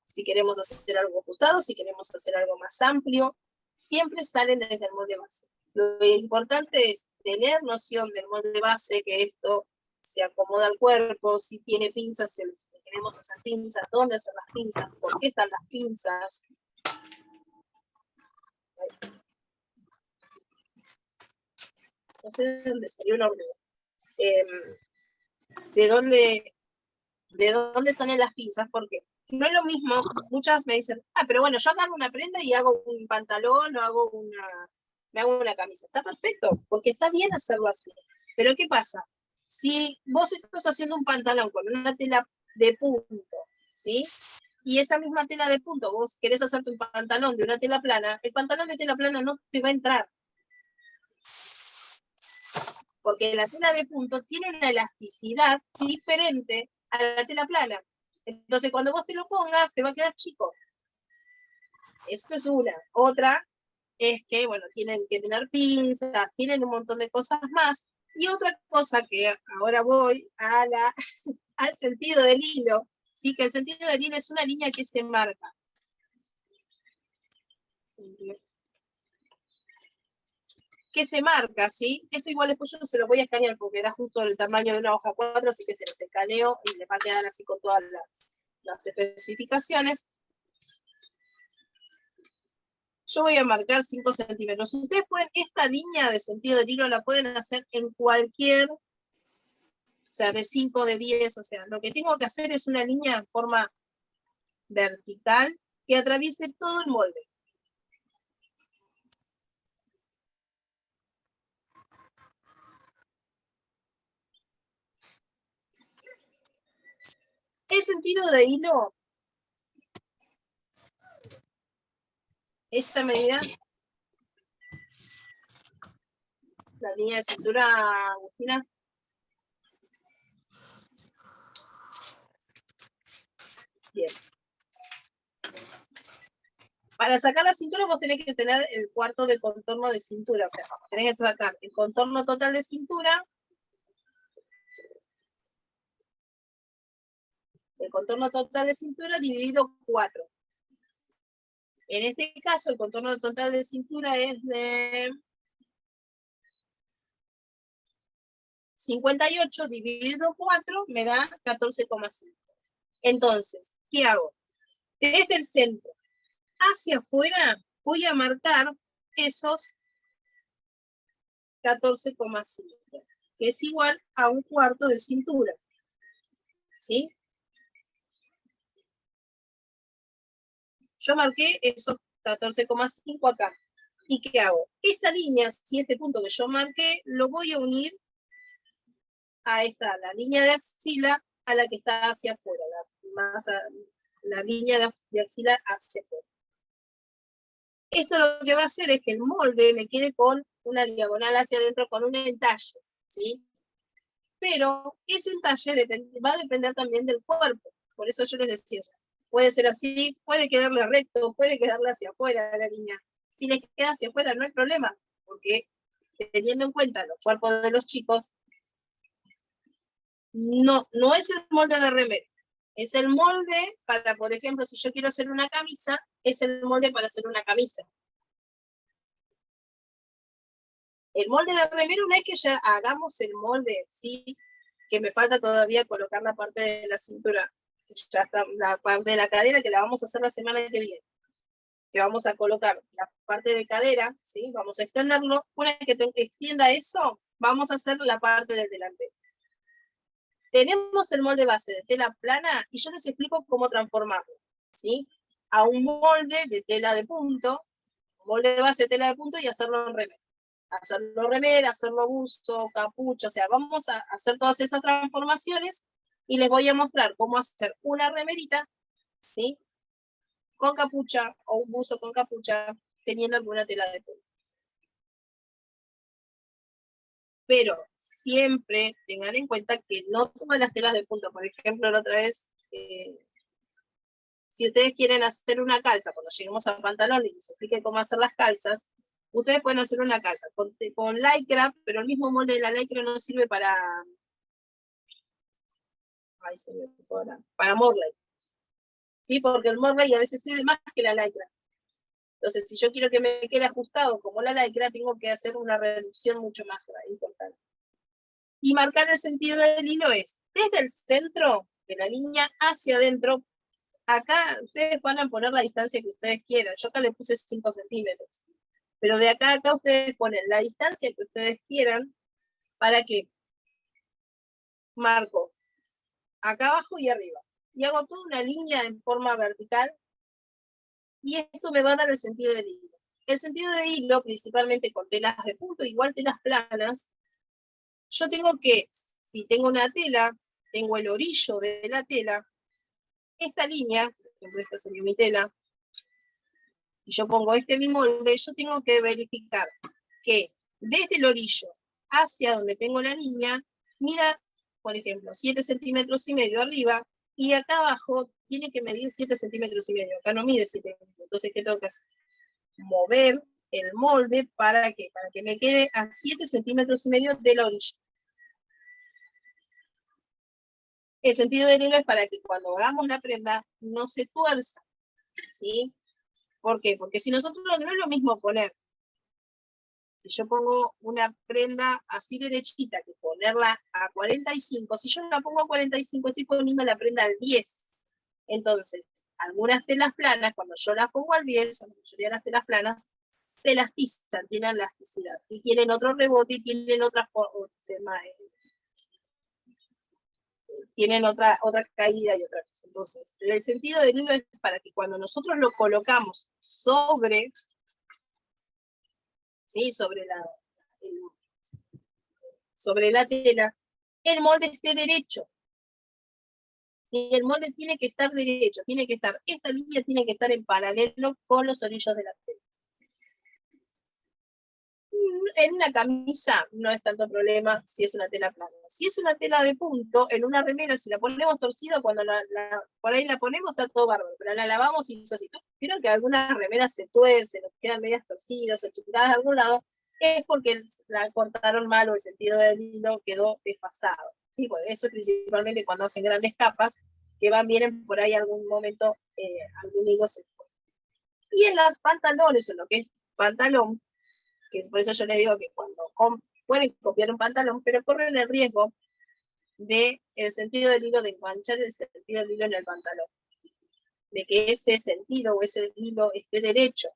Si queremos hacer algo ajustado, si queremos hacer algo más amplio, siempre salen desde el molde base. Lo importante es tener noción del molde base, que esto se acomoda al cuerpo, si tiene pinzas, si queremos hacer pinzas, dónde hacer las pinzas, por qué están las pinzas. No sé dónde salió una hormiga. ¿De dónde salen las pinzas? ¿Por qué? no es lo mismo, muchas me dicen, pero bueno, yo agarro una prenda y hago un pantalón o me hago una camisa. Está perfecto, porque está bien hacerlo así. Pero ¿qué pasa? Si vos estás haciendo un pantalón con una tela de punto, ¿sí? Y esa misma tela de punto, vos querés hacerte un pantalón de una tela plana, el pantalón de tela plana no te va a entrar. Porque la tela de punto tiene una elasticidad diferente a la tela plana. Entonces, cuando vos te lo pongas, te va a quedar chico. Esto es una. Otra es que, bueno, tienen que tener pinzas, tienen un montón de cosas más. Y otra cosa que ahora voy al sentido del hilo, ¿sí? Que el sentido del hilo es una línea que se marca. Que se marca, ¿sí? Esto igual después yo se lo voy a escanear porque da justo el tamaño de una hoja 4, así que se los escaneo y les va a quedar así con todas las especificaciones. Yo voy a marcar 5 centímetros. Ustedes pueden, esta línea de sentido del hilo la pueden hacer en cualquier, o sea, de 5, de 10, o sea, lo que tengo que hacer es una línea en forma vertical que atraviese todo el molde. El sentido de hilo, esta medida, la línea de cintura, Agustina. Bien. Para sacar la cintura vos tenés que tener el cuarto de contorno de cintura, o sea, tenés que sacar el contorno total de cintura, dividido 4. En este caso, el contorno total de cintura es de 58 dividido 4 me da 14,5. Entonces, ¿qué hago? Desde el centro hacia afuera voy a marcar esos 14,5, que es igual a un cuarto de cintura. ¿Sí? Yo marqué esos 14,5 acá. ¿Y qué hago? Esta línea, si este punto que yo marqué, lo voy a unir a esta, la línea de axila, a la que está hacia afuera, la línea de axila hacia afuera. Esto lo que va a hacer es que el molde me quede con una diagonal hacia adentro, con un entalle, ¿sí? Pero ese entalle va a depender también del cuerpo. Por eso yo les decía, puede ser así, puede quedarle recto, puede quedarle hacia afuera la línea. Si les queda hacia afuera no hay problema, porque teniendo en cuenta los cuerpos de los chicos, no es el molde de remera. Es el molde para, por ejemplo, si yo quiero hacer una camisa, es el molde para hacer una camisa. El molde de remera, una vez que ya hagamos el molde, sí, que me falta todavía colocar la parte de la cintura, ya está la parte de la cadera, que la vamos a hacer la semana que viene. Que vamos a colocar la parte de cadera, ¿sí? Vamos a extenderlo. Una vez que extienda eso, vamos a hacer la parte del delantero. Tenemos el molde base de tela plana y yo les explico cómo transformarlo, ¿sí? A un molde de tela de punto, molde de base de tela de punto y hacerlo en remera. Hacerlo remera, hacerlo buzo, capucha, o sea, vamos a hacer todas esas transformaciones y les voy a mostrar cómo hacer una remerita, ¿sí? Con capucha o un buzo con capucha, teniendo alguna tela de punto. Pero siempre tengan en cuenta que no todas las telas de punta, por ejemplo, la otra vez, si ustedes quieren hacer una calza, cuando lleguemos al pantalón y les explique cómo hacer las calzas, ustedes pueden hacer una calza con lycra, pero el mismo molde de la lycra no sirve para Morley. ¿Sí? Porque el Morley a veces sirve más que la lycra. Entonces, si yo quiero que me quede ajustado como la lycra, tengo que hacer una reducción mucho más importante. Y marcar el sentido del hilo es desde el centro de la línea hacia adentro. Acá ustedes van a poner la distancia que ustedes quieran. Yo acá le puse 5 centímetros. Pero de acá a acá ustedes ponen la distancia que ustedes quieran para que marco acá abajo y arriba. y hago toda una línea en forma vertical, y esto me va a dar el sentido del hilo. El sentido del hilo, principalmente con telas de punto, igual telas planas, yo tengo que, si tengo una tela, tengo el orillo de la tela, esta línea, por ejemplo, esta sería mi tela, y yo pongo mi molde, yo tengo que verificar que desde el orillo hacia donde tengo la línea, mira, por ejemplo, 7 centímetros y medio arriba, y acá abajo tiene que medir 7 centímetros y medio, acá no mide 7 centímetros, entonces ¿qué tengo que hacer? Mover el molde para que me quede a 7 centímetros y medio de la orilla. El sentido del hilo es para que cuando hagamos la prenda no se tuerza, ¿sí? ¿Por qué? Porque si nosotros no es lo mismo poner, si yo pongo una prenda así derechita, que ponerla a 45, si yo la pongo a 45, estoy poniendo la prenda al 10. Entonces, algunas telas planas, cuando yo las pongo al 10, la mayoría de las telas planas, se elastizan, tienen elasticidad, y tienen otro rebote, y tienen tienen otra caída y otra cosa. Entonces, el sentido del hilo es para que cuando nosotros lo colocamos sobre, ¿sí? sobre la tela, el molde esté derecho. ¿Sí? El molde tiene que estar derecho, esta línea tiene que estar en paralelo con los orillos de la tela. En una camisa no es tanto problema si es una tela plana. Si es una tela de punto, en una remera, si la ponemos torcida, cuando por ahí la ponemos está todo bárbaro, pero la lavamos y eso así. Vieron que algunas remeras se tuercen, nos quedan medias torcidas o chutadas de algún lado, es porque la cortaron mal o el sentido del hilo quedó desfasado. ¿Sí? Pues eso principalmente cuando hacen grandes capas, que van bien por ahí algún momento, algún hilo se fue. Y en los pantalones, en lo que es pantalón, que es por eso yo les digo que cuando pueden copiar un pantalón, pero corren el riesgo de el sentido del hilo, de enganchar el sentido del hilo en el pantalón, de que ese sentido o ese hilo esté derecho.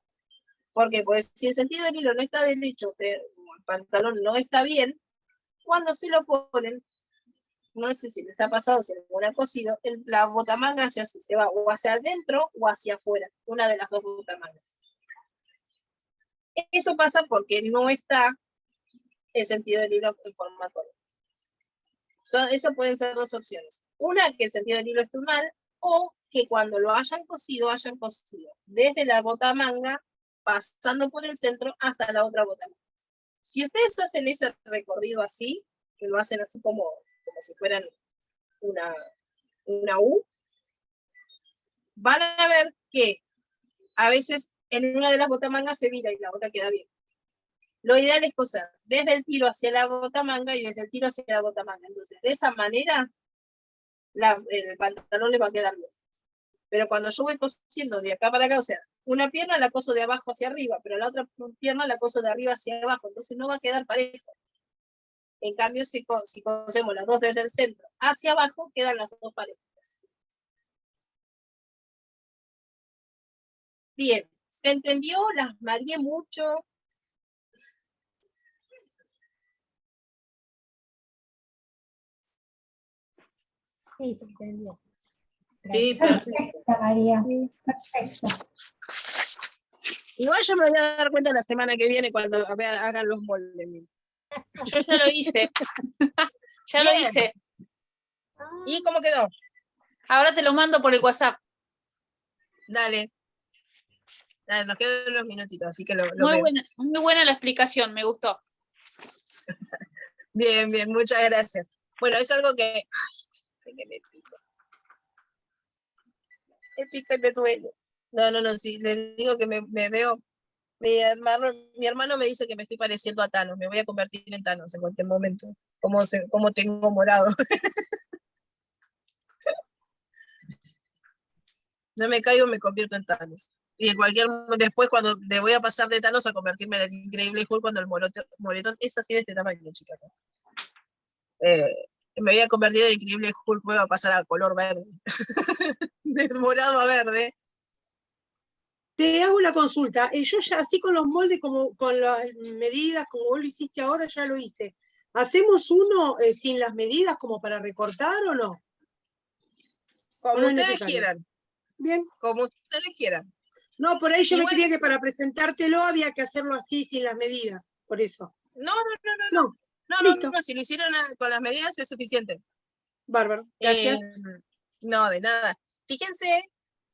Porque pues si el sentido del hilo no está derecho, el pantalón no está bien, cuando se lo ponen, no sé si les ha pasado, si alguno ha cosido, la botamanga se va o hacia adentro o hacia afuera, una de las dos botamangas. Eso pasa porque no está el sentido del hilo en forma correcta. Eso pueden ser dos opciones. Una, que el sentido del hilo esté mal, o que cuando lo hayan cosido desde la botamanga, pasando por el centro hasta la otra botamanga. Si ustedes hacen ese recorrido así, que lo hacen así como si fueran una U, van a ver que a veces en una de las botamangas se vira y la otra queda bien. Lo ideal es coser desde el tiro hacia la botamanga y desde el tiro hacia la botamanga. Entonces, de esa manera, el pantalón le va a quedar bien. Pero cuando yo voy cosiendo de acá para acá, o sea, una pierna la coso de abajo hacia arriba, pero la otra pierna la coso de arriba hacia abajo, entonces no va a quedar parejo. En cambio, si cosemos las dos desde el centro hacia abajo, quedan las dos parejas. Bien, ¿se entendió? Las mareé mucho. Sí, se entendió. Sí, perfecto. María. Sí, perfecto. Igual yo me voy a dar cuenta la semana que viene cuando hagan los moldes. Yo ya lo hice. Ya lo hice. ¿Y cómo quedó? Ahora te lo mando por el WhatsApp. Dale. Dale, nos quedan unos minutitos, así que lo Muy veo. muy buena la explicación, me gustó. Bien, bien, muchas gracias. Bueno, es algo que... Ay, que me pica. Me pica y me duele. No, sí, les digo que me veo... Mi hermano me dice que me estoy pareciendo a Thanos. Me voy a convertir en Thanos en cualquier momento. Como tengo morado. No me caigo, me convierto en Thanos. Y después cuando le voy a pasar de Thanos a convertirme en el Increíble Hulk cuando el moretón es así de este tamaño, chicas. Me voy a convertir en el Increíble Hulk, voy a pasar a color verde. De morado a verde. Te hago una consulta. Yo ya así con los moldes, como con las medidas, como vos lo hiciste ahora, ya lo hice. ¿Hacemos uno sin las medidas como para recortar o no? Como no es ustedes necesario. quieran. Bien. Como ustedes quieran. No, por ahí yo me Igual- creía que para presentártelo había que hacerlo así, sin las medidas, por eso. No, Listo. si lo hicieron con las medidas es suficiente. Bárbaro, gracias. No, de nada. Fíjense,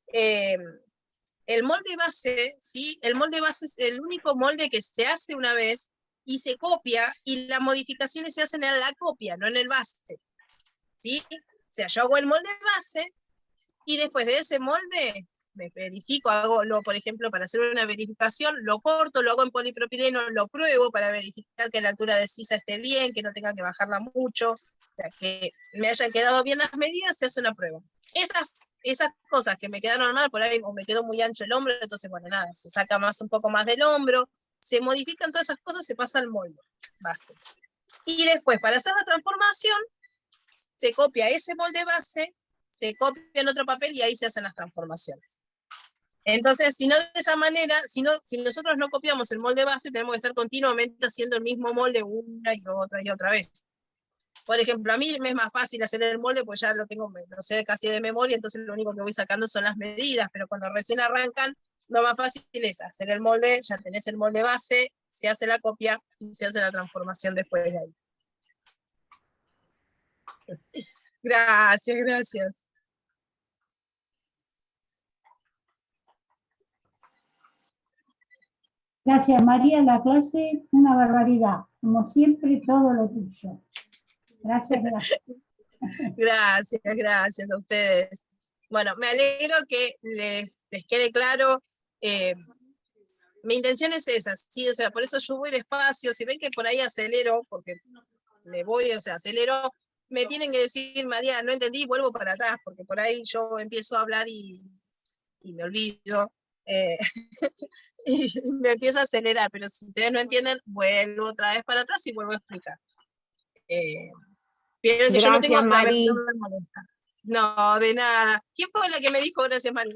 el molde base, ¿sí? El molde base es el único molde que se hace una vez y se copia, y las modificaciones se hacen en la copia, no en el base. ¿Sí? O sea, yo hago el molde base, y después de ese molde, me verifico, por ejemplo, para hacer una verificación, lo corto, lo hago en polipropileno, lo pruebo para verificar que la altura de sisa esté bien, que no tenga que bajarla mucho, o sea, que me hayan quedado bien las medidas, se hace una prueba. Esas cosas que me quedaron mal, por ahí, o me quedó muy ancho el hombro, entonces, bueno, nada, se saca un poco más del hombro, se modifican todas esas cosas, se pasa al molde base. Y después, para hacer la transformación, se copia ese molde base, se copia en otro papel y ahí se hacen las transformaciones. Entonces, si no de esa manera, si nosotros no copiamos el molde base, tenemos que estar continuamente haciendo el mismo molde una y otra vez. Por ejemplo, a mí me es más fácil hacer el molde, pues ya lo tengo, lo sé casi de memoria, entonces lo único que voy sacando son las medidas, pero cuando recién arrancan, lo más fácil es hacer el molde, ya tenés el molde base, se hace la copia y se hace la transformación después de ahí. Gracias, gracias. Gracias, María. La clase, una barbaridad. Como siempre, todo lo tuyo. Gracias, gracias. Gracias a ustedes. Bueno, me alegro que les quede claro. Mi intención es esa, sí, o sea, por eso yo voy despacio. Si ven que por ahí acelero, porque me voy, o sea, acelero, me tienen que decir, María, no entendí, vuelvo para atrás, porque por ahí yo empiezo a hablar y me olvido. Y me empiezo a acelerar, pero si ustedes no entienden, vuelvo otra vez para atrás y vuelvo a explicar. Vieron que yo no tengo, Mari. no me molesta. No, de nada. ¿Quién fue la que me dijo gracias, Mari?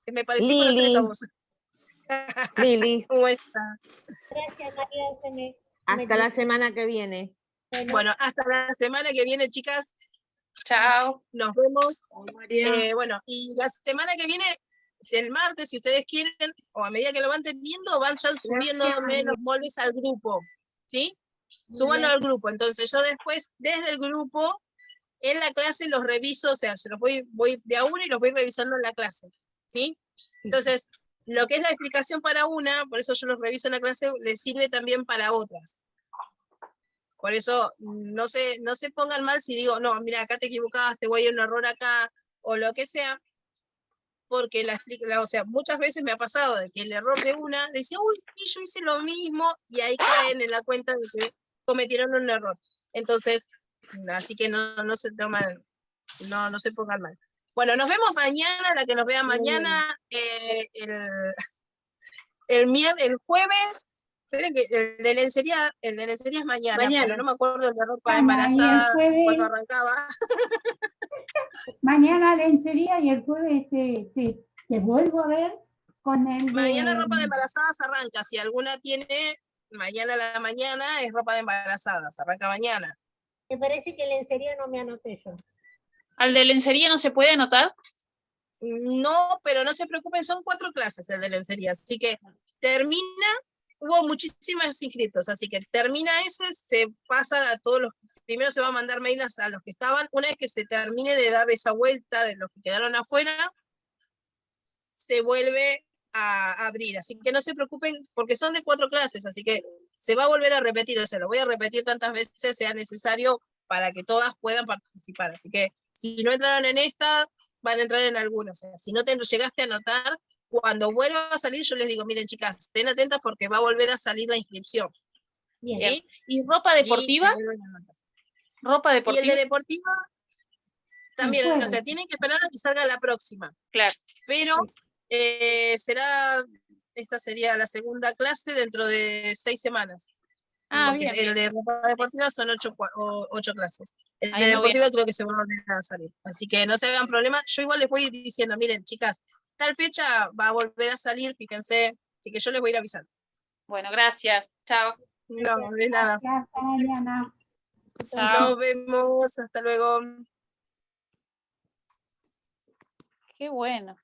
Me pareció conocer Lili. esa voz. Lili. ¿Cómo está? Gracias, María. Hasta la semana que viene. Bueno, hasta la semana que viene, chicas. Chao. Nos vemos. María. Bueno, y la semana que viene, si el martes, si ustedes quieren, o a medida que lo van teniendo, van ya subiéndome los moldes al grupo. ¿Sí? Súbanlo al grupo. Entonces yo después, desde el grupo, en la clase los reviso, o sea, se los voy de a uno y los voy revisando en la clase. ¿Sí? Entonces, lo que es la explicación para una, por eso yo los reviso en la clase, les sirve también para otras. Por eso no se pongan mal si digo, no, mira, acá te equivocaste, voy a un error acá, o lo que sea, porque o sea, muchas veces me ha pasado de que el error de una, decía, uy, yo hice lo mismo, y ahí caen en la cuenta de que cometieron un error. Entonces, así que no se toman, no se pongan mal. Bueno, nos vemos mañana, la que nos vea mañana, el jueves. Esperen que el de lencería es mañana, pero no me acuerdo el de ropa embarazada, cuando arrancaba. Mañana lencería y el jueves te vuelvo a ver con el de... Mañana ropa de embarazadas arranca, si alguna tiene, mañana a la mañana es ropa de embarazadas, arranca mañana. Me parece que lencería no me anoté yo. ¿Al de lencería no se puede anotar? No, pero no se preocupen, son 4 clases el de lencería, así que termina, hubo muchísimos inscritos, así que termina ese, se pasa a todos los, primero se va a mandar mails a los que estaban, una vez que se termine de dar esa vuelta de los que quedaron afuera, se vuelve a abrir, así que no se preocupen, porque son de 4 clases, así que se va a volver a repetir, o sea, lo voy a repetir tantas veces sea necesario para que todas puedan participar, así que si no entraron en esta, van a entrar en algunas. O sea, si no te llegaste a anotar, cuando vuelva a salir, yo les digo, miren chicas, estén atentas porque va a volver a salir la inscripción. Bien. ¿Sí? ¿Y ropa deportiva? ¿Ropa deportiva? Y el de deportiva también, o sea, tienen que esperar a que salga la próxima. Claro. Pero esta sería la segunda clase dentro de 6 semanas. Ah, bien. El de ropa deportiva son 8 clases. El de deportiva creo que se va a volver a salir. Así que no se hagan problema. Yo igual les voy diciendo, miren, chicas, tal fecha va a volver a salir, fíjense. Así que yo les voy a ir avisando. Bueno, gracias. Chao. No, de nada. Hasta mañana. Chao. Nos vemos. Hasta luego. Qué bueno.